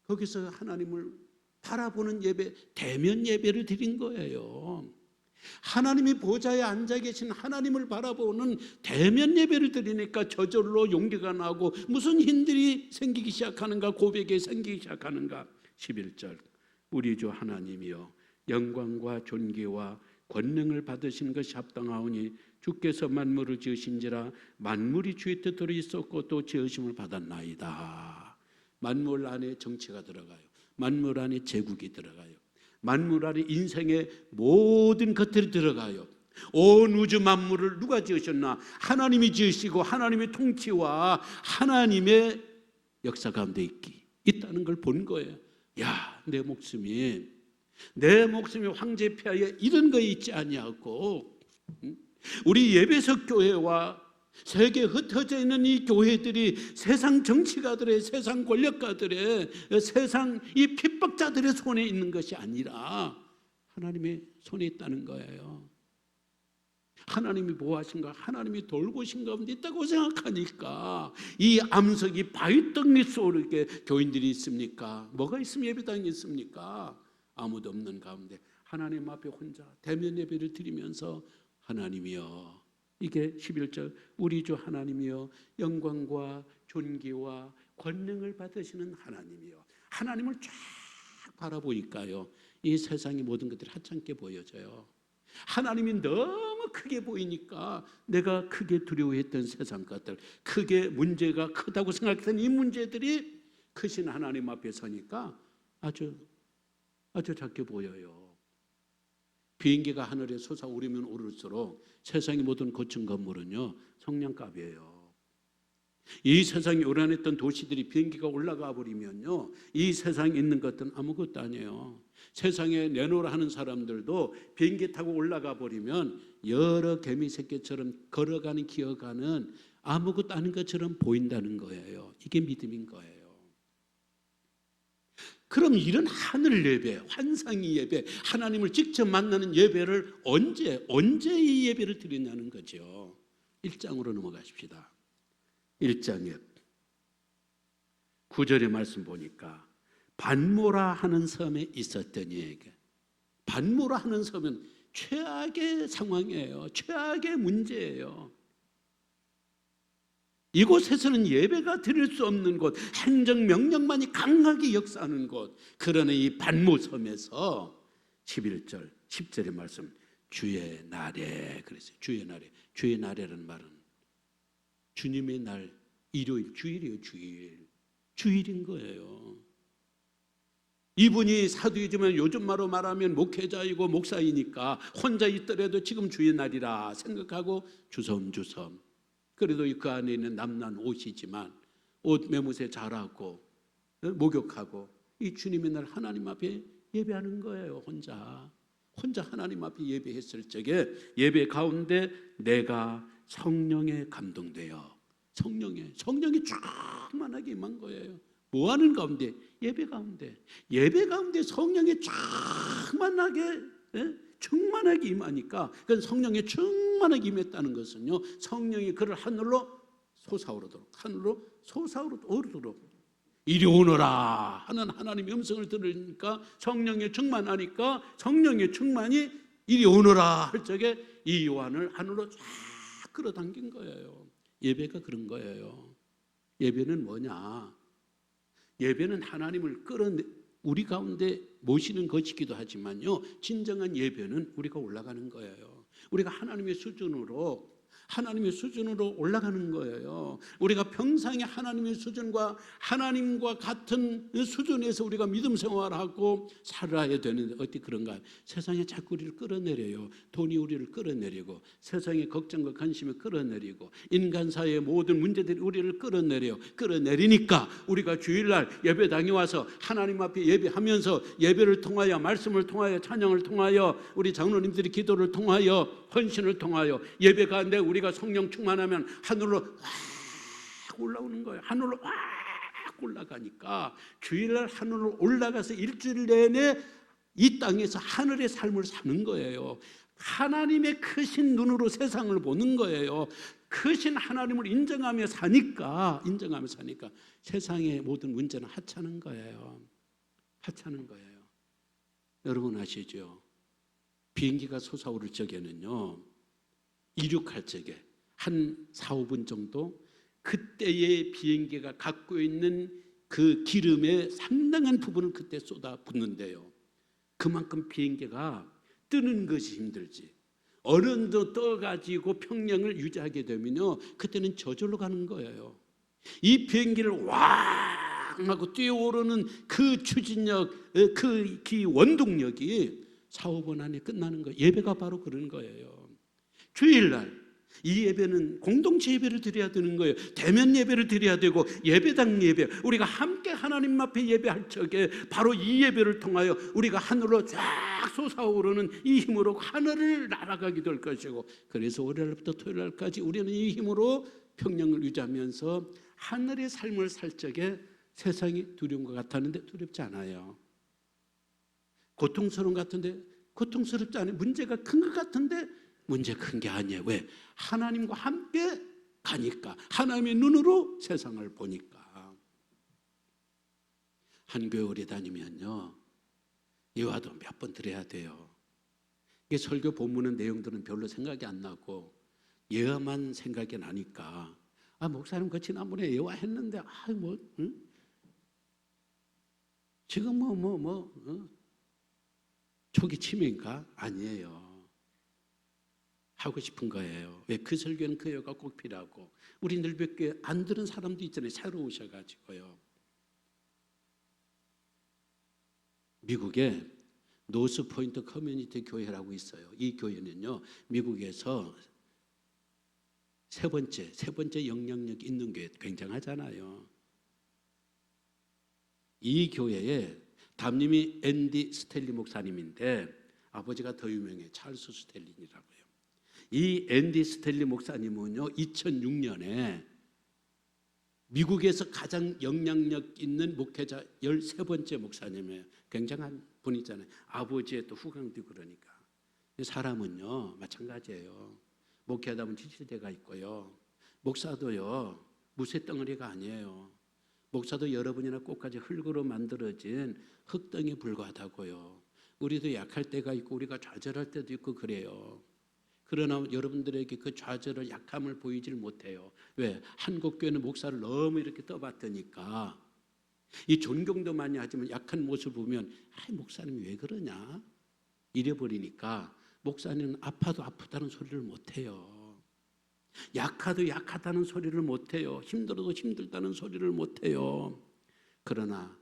거기서 하나님을 바라보는 예배, 대면 예배를 드린 거예요. 하나님이 보좌에 앉아 계신 하나님을 바라보는 대면 예배를 드리니까 저절로 용기가 나고 무슨 힘들이 생기기 시작하는가, 고백이 생기기 시작하는가. 11절, 우리 주 하나님이여 영광과 존귀와 권능을 받으시는 것이 합당하오니 주께서 만물을 지으신지라 만물이 주의 뜻대로 있었고 또 지으심을 받았나이다. 만물 안에 정치가 들어가요. 만물 안에 제국이 들어가요. 만물 안에 인생의 모든 것들이 들어가요. 온 우주 만물을 누가 지으셨나? 하나님이 지으시고 하나님의 통치와 하나님의 역사 가운데 있다는 걸 본 거예요. 야, 내 목숨이 황제 폐하에 이런 거 있지 아니하고, 우리 예배석 교회와 세계에 흩어져 있는 이 교회들이 세상 정치가들의, 세상 권력가들의, 세상 이 핍박자들의 손에 있는 것이 아니라 하나님의 손에 있다는 거예요. 하나님이 보호하신가, 하나님이 돌보신 가운데 있다고 생각하니까 이 암석이 바위덩이 쏘르게 교인들이 있습니까? 뭐가 있으면 예배당이 있습니까? 아무도 없는 가운데 하나님 앞에 혼자 대면 예배를 드리면서, 하나님이여, 이게 11절, 우리 주 하나님이여 영광과 존귀와 권능을 받으시는 하나님이여. 하나님을 쫙 바라보니까요, 이 세상의 모든 것들이 하찮게 보여져요. 하나님이 너무 크게 보이니까 내가 크게 두려워했던 세상 것들, 크게 문제가 크다고 생각했던 이 문제들이 크신 하나님 앞에 서니까 아주 작게 보여요. 비행기가 하늘에 솟아오르면 오를수록 세상의 모든 고층 건물은요 성냥갑이에요. 이 세상에 오란했던 도시들이 비행기가 올라가 버리면요, 이 세상에 있는 것들은 아무것도 아니에요. 세상에 내놓으라 하는 사람들도 비행기 타고 올라가 버리면 여러 개미 새끼처럼 걸어가는, 기어가는 아무것도 아닌 것처럼 보인다는 거예요. 이게 믿음인 거예요. 그럼 이런 하늘 예배, 환상의 예배, 하나님을 직접 만나는 예배를 언제 이 예배를 드리냐는 거죠. 1장으로 넘어가십시다. 1장에 9절의 말씀 보니까 반모라 하는 섬에 있었더니, 반모라 하는 섬은 최악의 상황이에요. 최악의 문제예요. 이곳에서는 예배가 드릴 수 없는 곳, 행정명령만이 강하게 역사하는 곳, 그러나 이 반모섬에서 11절, 10절의 말씀, 주의 날에, 그랬어요. 주의 날에. 주의 날이라는 말은 주님의 날, 일요일, 주일이에요. 주일인 거예요. 이분이 사도이지만 요즘 말로 말하면 목회자이고 목사이니까 혼자 있더라도 지금 주의 날이라 생각하고 주섬주섬, 그래도 그 안에 있는 남난 옷이지만 옷 매무새 잘하고 목욕하고 이 주님의 날 하나님 앞에 예배하는 거예요. 혼자 하나님 앞에 예배했을 적에 예배 가운데 내가 성령에 감동되어, 성령이 충만하게 임한 거예요. 뭐 하는 가운데? 예배 가운데 성령이 충만하게 임하니까, 그건 성령이 충만하게 임했다는 것은요, 성령이 그를 하늘로 솟아오르도록 이리 오너라 하는 하나님의 음성을 들으니까 성령이 충만하니까, 성령의 충만이 이리 오너라 할 적에 이 요한을 하늘로 쫙 끌어당긴 거예요. 예배가 그런 거예요. 예배는 뭐냐? 예배는 하나님을 우리 가운데 모시는 것이기도 하지만요, 진정한 예배는 우리가 올라가는 거예요. 우리가 하나님의 수준으로 올라가는 거예요. 우리가 평상에 하나님의 수준과 하나님과 같은 수준에서 우리가 믿음 생활하고 살아야 되는데 어떻게 그런가? 세상에 자꾸 우리를 끌어내려요. 돈이 우리를 끌어내리고, 세상의 걱정과 관심을 끌어내리고, 인간사의 모든 문제들이 우리를 끌어내리니까 우리가 주일날 예배당에 와서 하나님 앞에 예배하면서 예배를 통하여, 말씀을 통하여, 찬양을 통하여, 우리 장로님들이 기도를 통하여, 헌신을 통하여 예배 가운데 우리가 성령 충만하면 하늘로 확 올라오는 거예요. 하늘로 확 올라가니까 주일날 하늘로 올라가서 일주일 내내 이 땅에서 하늘의 삶을 사는 거예요. 하나님의 크신 눈으로 세상을 보는 거예요. 크신 하나님을 인정하며 사니까 세상의 모든 문제는 하찮은 거예요. 여러분 아시죠? 비행기가 솟아오를 적에는요, 이륙할 적에 한 4, 5분 정도 그때의 비행기가 갖고 있는 그 기름의 상당한 부분을 그때 쏟아 붓는데요, 그만큼 비행기가 뜨는 것이 힘들지, 어느 정도 떠가지고 평형을 유지하게 되면요, 그때는 저절로 가는 거예요. 이 비행기를 왕 하고 뛰어오르는 그 추진력, 그 원동력이 4, 5분 안에 끝나는 거예요. 예배가 바로 그런 거예요. 주일날 이 예배는 공동체 예배를 드려야 되는 거예요. 대면 예배를 드려야 되고, 예배당 예배, 우리가 함께 하나님 앞에 예배할 적에 바로 이 예배를 통하여 우리가 하늘로 쫙 솟아오르는 이 힘으로 하늘을 날아가게 될 것이고, 그래서 월요일부터 토요일날까지 우리는 이 힘으로 평령을 유지하면서 하늘의 삶을 살 적에 세상이 두려운 것 같았는데 두렵지 않아요. 고통스러운 것 같은데 고통스럽지 않아요. 문제가 큰 것 같은데 문제 큰 게 아니에요. 왜? 하나님과 함께 가니까, 하나님의 눈으로 세상을 보니까. 한 교회 오래 다니면요, 예화도 몇 번 들어야 돼요. 이게 설교 본문의 내용들은 별로 생각이 안 나고 예화만 생각이 나니까, 목사님 그 지난번에 예화 했는데 지금 초기 치매인가? 아니에요. 하고 싶은 거예요. 왜? 그 설교는 그 예화가 꼭 필요하고, 우리 늘뵙게 안 들은 사람도 있잖아요. 새로 오셔가지고요. 미국에 노스 포인트 커뮤니티 교회라고 있어요. 이 교회는요, 미국에서 세 번째 영향력 있는 교회, 굉장하잖아요. 이 교회에 담임이 앤디 스텔리 목사님인데, 아버지가 더 유명해요. 찰스 스텔린이라고요. 이 앤디 스텔리 목사님은요, 2006년에 미국에서 가장 영향력 있는 목회자 13번째 목사님이에요. 굉장한 분이잖아요. 아버지의 또 후광도 그러니까. 사람은요 마찬가지예요. 목회하다 보면 지칠 때가 있고요. 목사도요 무쇠덩어리가 아니에요. 목사도 여러분이나 꽃까지 흙으로 만들어진 흙덩이에 불과하다고요. 우리도 약할 때가 있고 우리가 좌절할 때도 있고 그래요. 그러나 여러분들에게 그 좌절을 약함을 보이질 못해요. 왜? 한국교회는 목사를 너무 이렇게 떠받드니까 이 존경도 많이 하지만 약한 모습을 보면 목사님이 왜 그러냐? 이래버리니까 목사님은 아파도 아프다는 소리를 못해요. 약하도 약하다는 소리를 못해요. 힘들어도 힘들다는 소리를 못해요. 그러나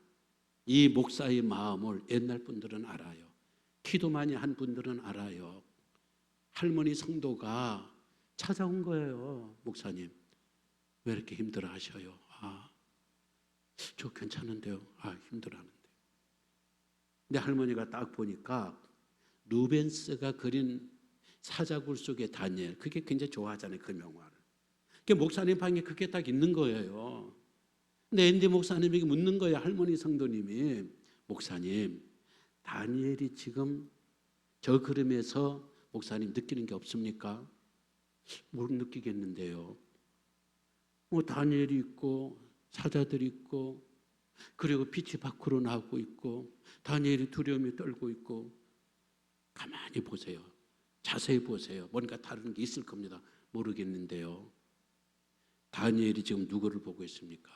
이 목사의 마음을 옛날 분들은 알아요. 기도 많이 한 분들은 알아요. 할머니 성도가 찾아온 거예요. 목사님 왜 이렇게 힘들어 하셔요? 저 괜찮은데요. 힘들어하는데. 근데 할머니가 딱 보니까 루벤스가 그린 사자굴 속의 다니엘, 그게 굉장히 좋아하잖아요. 그 명화를. 그러니까 목사님 방에 그게 딱 있는 거예요. 근데 앤디 목사님에게 묻는 거예요. 할머니 성도님이, 목사님 다니엘이 지금 저 그림에서 목사님 느끼는 게 없습니까? 뭘 느끼겠는데요. 다니엘이 있고 사자들이 있고 그리고 빛이 밖으로 나오고 있고 다니엘이 두려움에 떨고 있고. 가만히 보세요. 자세히 보세요. 뭔가 다른 게 있을 겁니다. 모르겠는데요. 다니엘이 지금 누구를 보고 있습니까?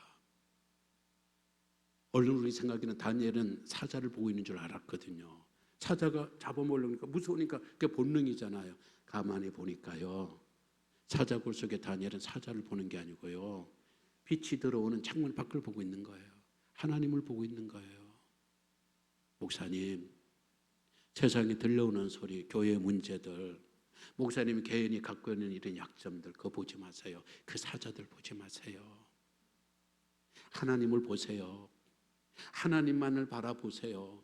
얼른 우리 생각에는 다니엘은 사자를 보고 있는 줄 알았거든요. 사자가 잡아먹으려니까 무서우니까 그게 본능이잖아요. 가만히 보니까요. 사자굴 속에 다니엘은 사자를 보는 게 아니고요. 빛이 들어오는 창문 밖을 보고 있는 거예요. 하나님을 보고 있는 거예요. 목사님, 세상에 들려오는 소리, 교회의 문제들, 목사님이 개인이 갖고 있는 이런 약점들 그거 보지 마세요. 그 사자들 보지 마세요. 하나님을 보세요. 하나님만을 바라보세요.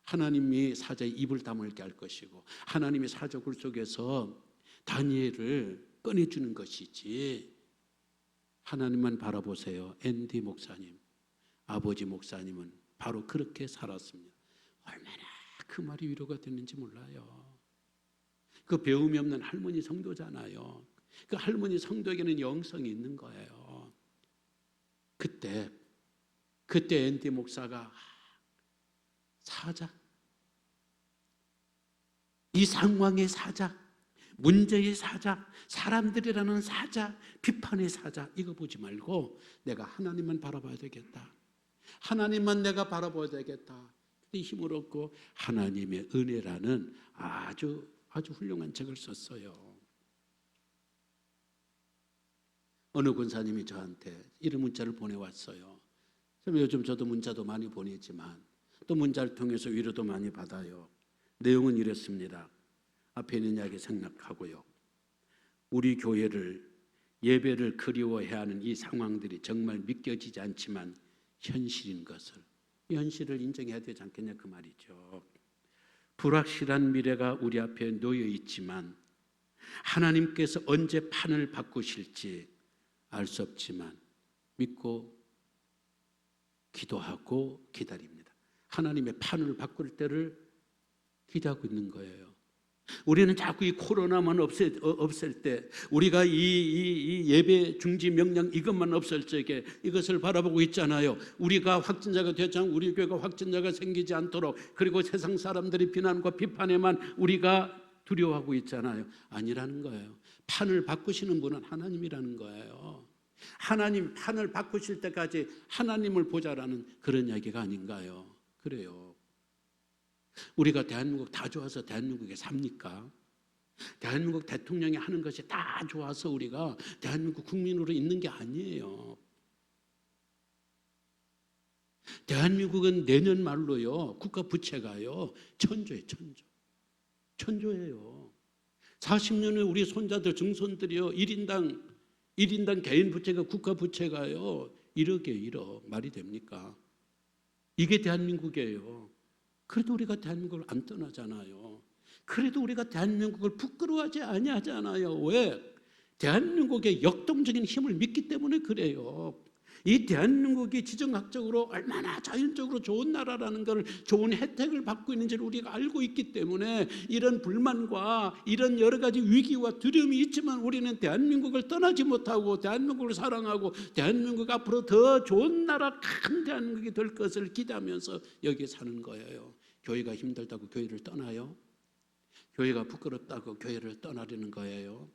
하나님이 사자의 입을 다물게 할 것이고 하나님이 사자굴 속에서 다니엘을 꺼내주는 것이지. 하나님만 바라보세요. 앤디 목사님, 아버지 목사님은 바로 그렇게 살았습니다. 얼마나 그 말이 위로가 됐는지 몰라요. 그 배움이 없는 할머니 성도잖아요. 그 할머니 성도에게는 영성이 있는 거예요. 그때 앤디 목사가 사자, 이 상황의 사자, 문제의 사자, 사람들이라는 사자, 비판의 사자, 이거 보지 말고 내가 하나님만 바라봐야 되겠다. 하나님만 내가 바라봐야 되겠다. 힘을 얻고 하나님의 은혜라는 아주 훌륭한 책을 썼어요. 어느 권사님이 저한테 이런 문자를 보내왔어요. 요즘 저도 문자도 많이 보내지만 또 문자를 통해서 위로도 많이 받아요. 내용은 이렇습니다. 앞에 있는 이야기 생각하고요. 우리 교회를 예배를 그리워해야 하는 이 상황들이 정말 믿겨지지 않지만 현실인 것을, 현실을 인정해야 되지 않겠냐 그 말이죠. 불확실한 미래가 우리 앞에 놓여 있지만 하나님께서 언제 판을 바꾸실지 알 수 없지만 믿고 기도하고 기다립니다. 하나님의 판을 바꿀 때를 기대하고 있는 거예요. 우리는 자꾸 이 코로나만 없앨 때, 우리가 이 예배 중지 명령 이것만 없앨 적에 이것을 바라보고 있잖아요. 우리가 확진자가 되지 않고 우리 교회가 확진자가 생기지 않도록, 그리고 세상 사람들이 비난과 비판에만 우리가 두려워하고 있잖아요. 아니라는 거예요. 판을 바꾸시는 분은 하나님이라는 거예요. 하나님 판을 바꾸실 때까지 하나님을 보자라는 그런 이야기가 아닌가요? 그래요. 우리가 대한민국 다 좋아서 대한민국에 삽니까? 대한민국 대통령이 하는 것이 다 좋아서 우리가 대한민국 국민으로 있는 게 아니에요. 대한민국은 내년 말로요, 국가 부채가요, 천조예요, 천조예요. 40년에 우리 손자들, 증손들이요, 1인당 개인 부채가, 국가 부채가요, 1억이에요, 1억. 말이 됩니까? 이게 대한민국이에요. 그래도 우리가 대한민국을 안 떠나잖아요. 그래도 우리가 대한민국을 부끄러워하지 아니하잖아요. 왜? 대한민국의 역동적인 힘을 믿기 때문에 그래요. 이 대한민국이 지정학적으로 얼마나 자연적으로 좋은 나라라는 걸, 좋은 혜택을 받고 있는지를 우리가 알고 있기 때문에 이런 불만과 이런 여러 가지 위기와 두려움이 있지만 우리는 대한민국을 떠나지 못하고 대한민국을 사랑하고 대한민국 앞으로 더 좋은 나라, 큰 대한민국이 될 것을 기대하면서 여기에 사는 거예요. 교회가 힘들다고 교회를 떠나요? 교회가 부끄럽다고 교회를 떠나려는 거예요?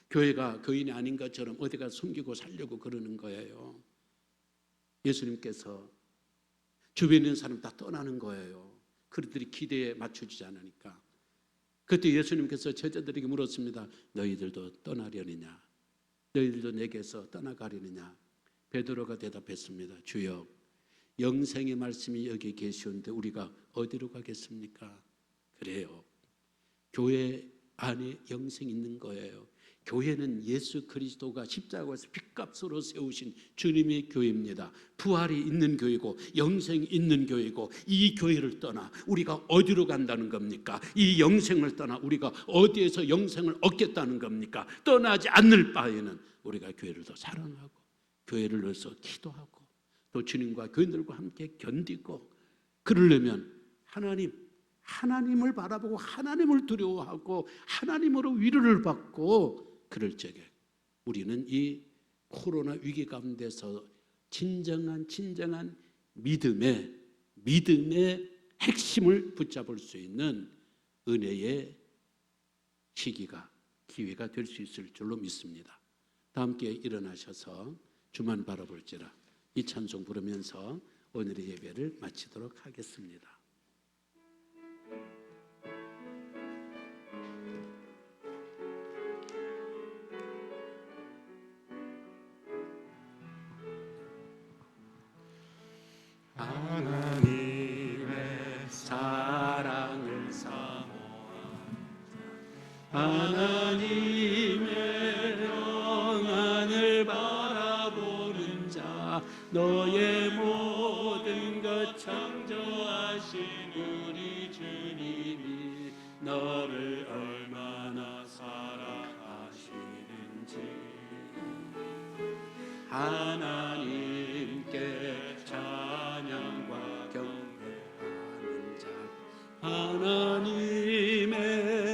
교회가 교인이 아닌 것처럼 어디가 숨기고 살려고 그러는 거예요. 예수님께서 주변에 있는 사람 다 떠나는 거예요. 그들이 기대에 맞춰지지 않으니까. 그때 예수님께서 제자들에게 물었습니다. 너희들도 떠나려느냐? 너희들도 내게서 떠나가려느냐? 베드로가 대답했습니다. 주여, 영생의 말씀이 여기 계시온데 우리가 어디로 가겠습니까? 그래요. 교회 안에 영생이 있는 거예요. 교회는 예수 그리스도가 십자가에서 핏값으로 세우신 주님의 교회입니다. 부활이 있는 교회고 영생이 있는 교회고, 이 교회를 떠나 우리가 어디로 간다는 겁니까? 이 영생을 떠나 우리가 어디에서 영생을 얻겠다는 겁니까? 떠나지 않을 바에는 우리가 교회를 더 사랑하고 교회를 위해서 기도하고 또 주님과 교인들과 함께 견디고, 그러려면 하나님을 바라보고 하나님을 두려워하고 하나님으로 위로를 받고, 그럴 적에 우리는 이 코로나 위기 가운데서 진정한 믿음의 핵심을 붙잡을 수 있는 은혜의 시기가, 기회가 될 수 있을 줄로 믿습니다. 다 함께 일어나셔서 주만 바라볼지라 이 찬송 부르면서 오늘의 예배를 마치도록 하겠습니다. 하나님의 사랑을 사모하는 자, 하나님의 영안을 바라보는 자, 너의 모든 것 창조하신 우리 주님이 너를 얼마나 사랑하시는지 하나님께 찬양과 경배하는 자, 하나님의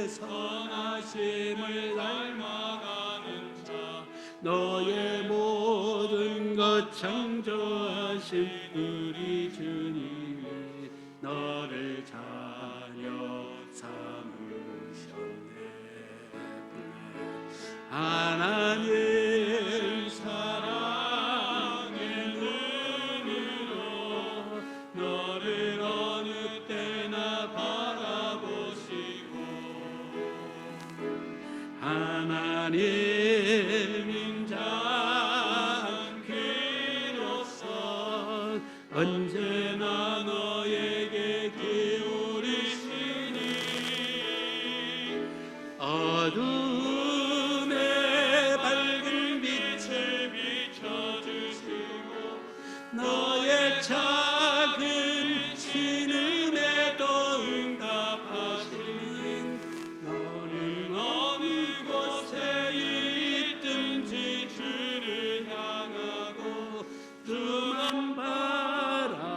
선하심을 닮아가는 자, 너의 모든 것 창조하신 우리 주님이 너를 자녀 삼으셨네. 하나님 사랑의 눈으로 너를 어느 때나 바라보시고, 하나님 인자한 귀로서 언제나 너에게 기울이시니 어둠의 밝은 빛을 비춰주시고 너의 작은 신음에도 응답하시는, 너는 어느 곳에 있든지 주를 향하고 주만 바라볼지라.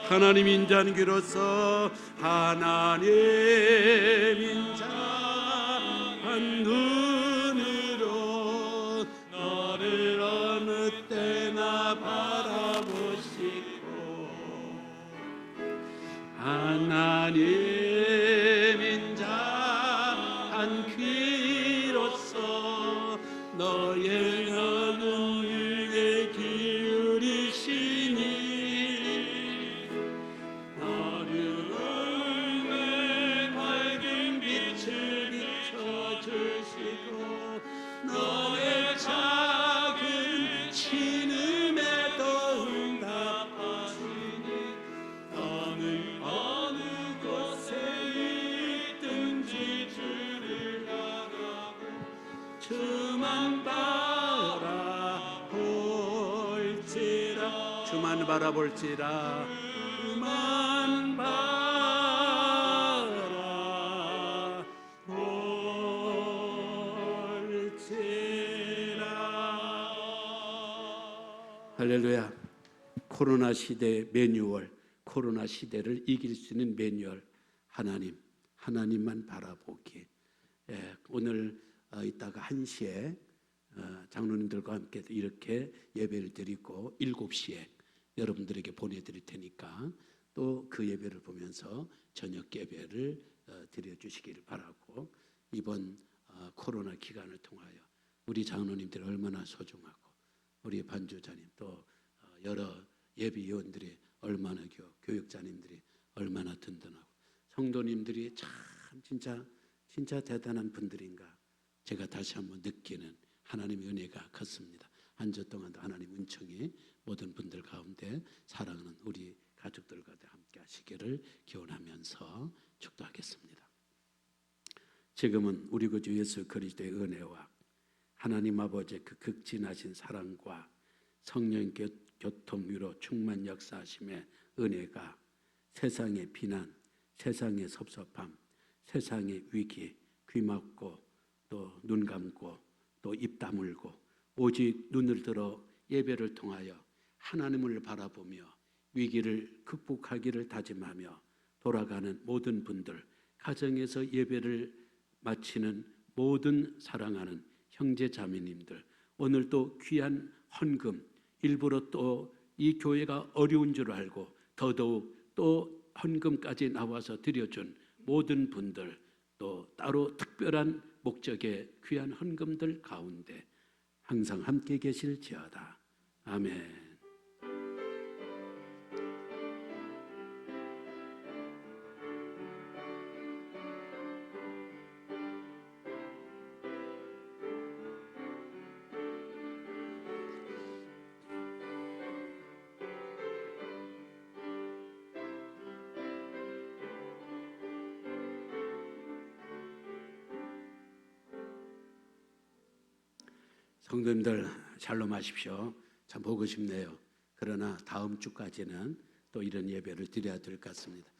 하나님 인자한 귀로서 하나님 인자한 눈으로 너를 어느 때나 바라보시고, 하나님 인자한 귀로서 너의 눈을 기울이시니 너는 내 밝은 빛을 비춰주시고 너의 작은 신음에도 응답하시니 너는 어느 곳에 있든지 주를 향하고 주만 바라볼지라. 주만 바라볼지라. 주만 바라볼지라. 할렐루야. 코로나 시대 매뉴얼, 코로나 시대를 이길 수 있는 매뉴얼, 하나님만 바라보기. 오늘 이따가 1시에 장로님들과 함께 이렇게 예배를 드리고 7시에 여러분들에게 보내드릴 테니까 또 그 예배를 보면서 저녁 예배를 드려주시기를 바라고, 이번 코로나 기간을 통하여 우리 장로님들이 얼마나 소중하고 우리 반주자님 또 여러 예비위원들이 얼마나 교육자님들이 얼마나 든든하고 성도님들이 참 진짜 대단한 분들인가 제가 다시 한번 느끼는 하나님의 은혜가 컸습니다. 한 주 동안도 하나님 은총이 모든 분들 가운데 사랑하는 우리 가족들과 함께 하시기를 기원하면서 축도하겠습니다. 지금은 우리 구주 예수 그리스도의 은혜와 하나님 아버지의 그 극진하신 사랑과 성령 교통위로 충만 역사하심의 은혜가 세상의 비난, 세상의 섭섭함, 세상의 위기, 귀 막고 또 눈 감고 또 입 다물고 오직 눈을 들어 예배를 통하여 하나님을 바라보며 위기를 극복하기를 다짐하며 돌아가는 모든 분들, 가정에서 예배를 마치는 모든 사랑하는 형제 자매님들, 오늘 또 귀한 헌금, 일부러 또 이 교회가 어려운 줄 알고 더더욱 또 헌금까지 나와서 드려준 모든 분들, 또 따로 특별한 목적의 귀한 헌금들 가운데 항상 함께 계실지어다. 아멘. 성도님들 샬롬 하십시오. 참 보고 싶네요. 그러나 다음 주까지는 또 이런 예배를 드려야 될 것 같습니다.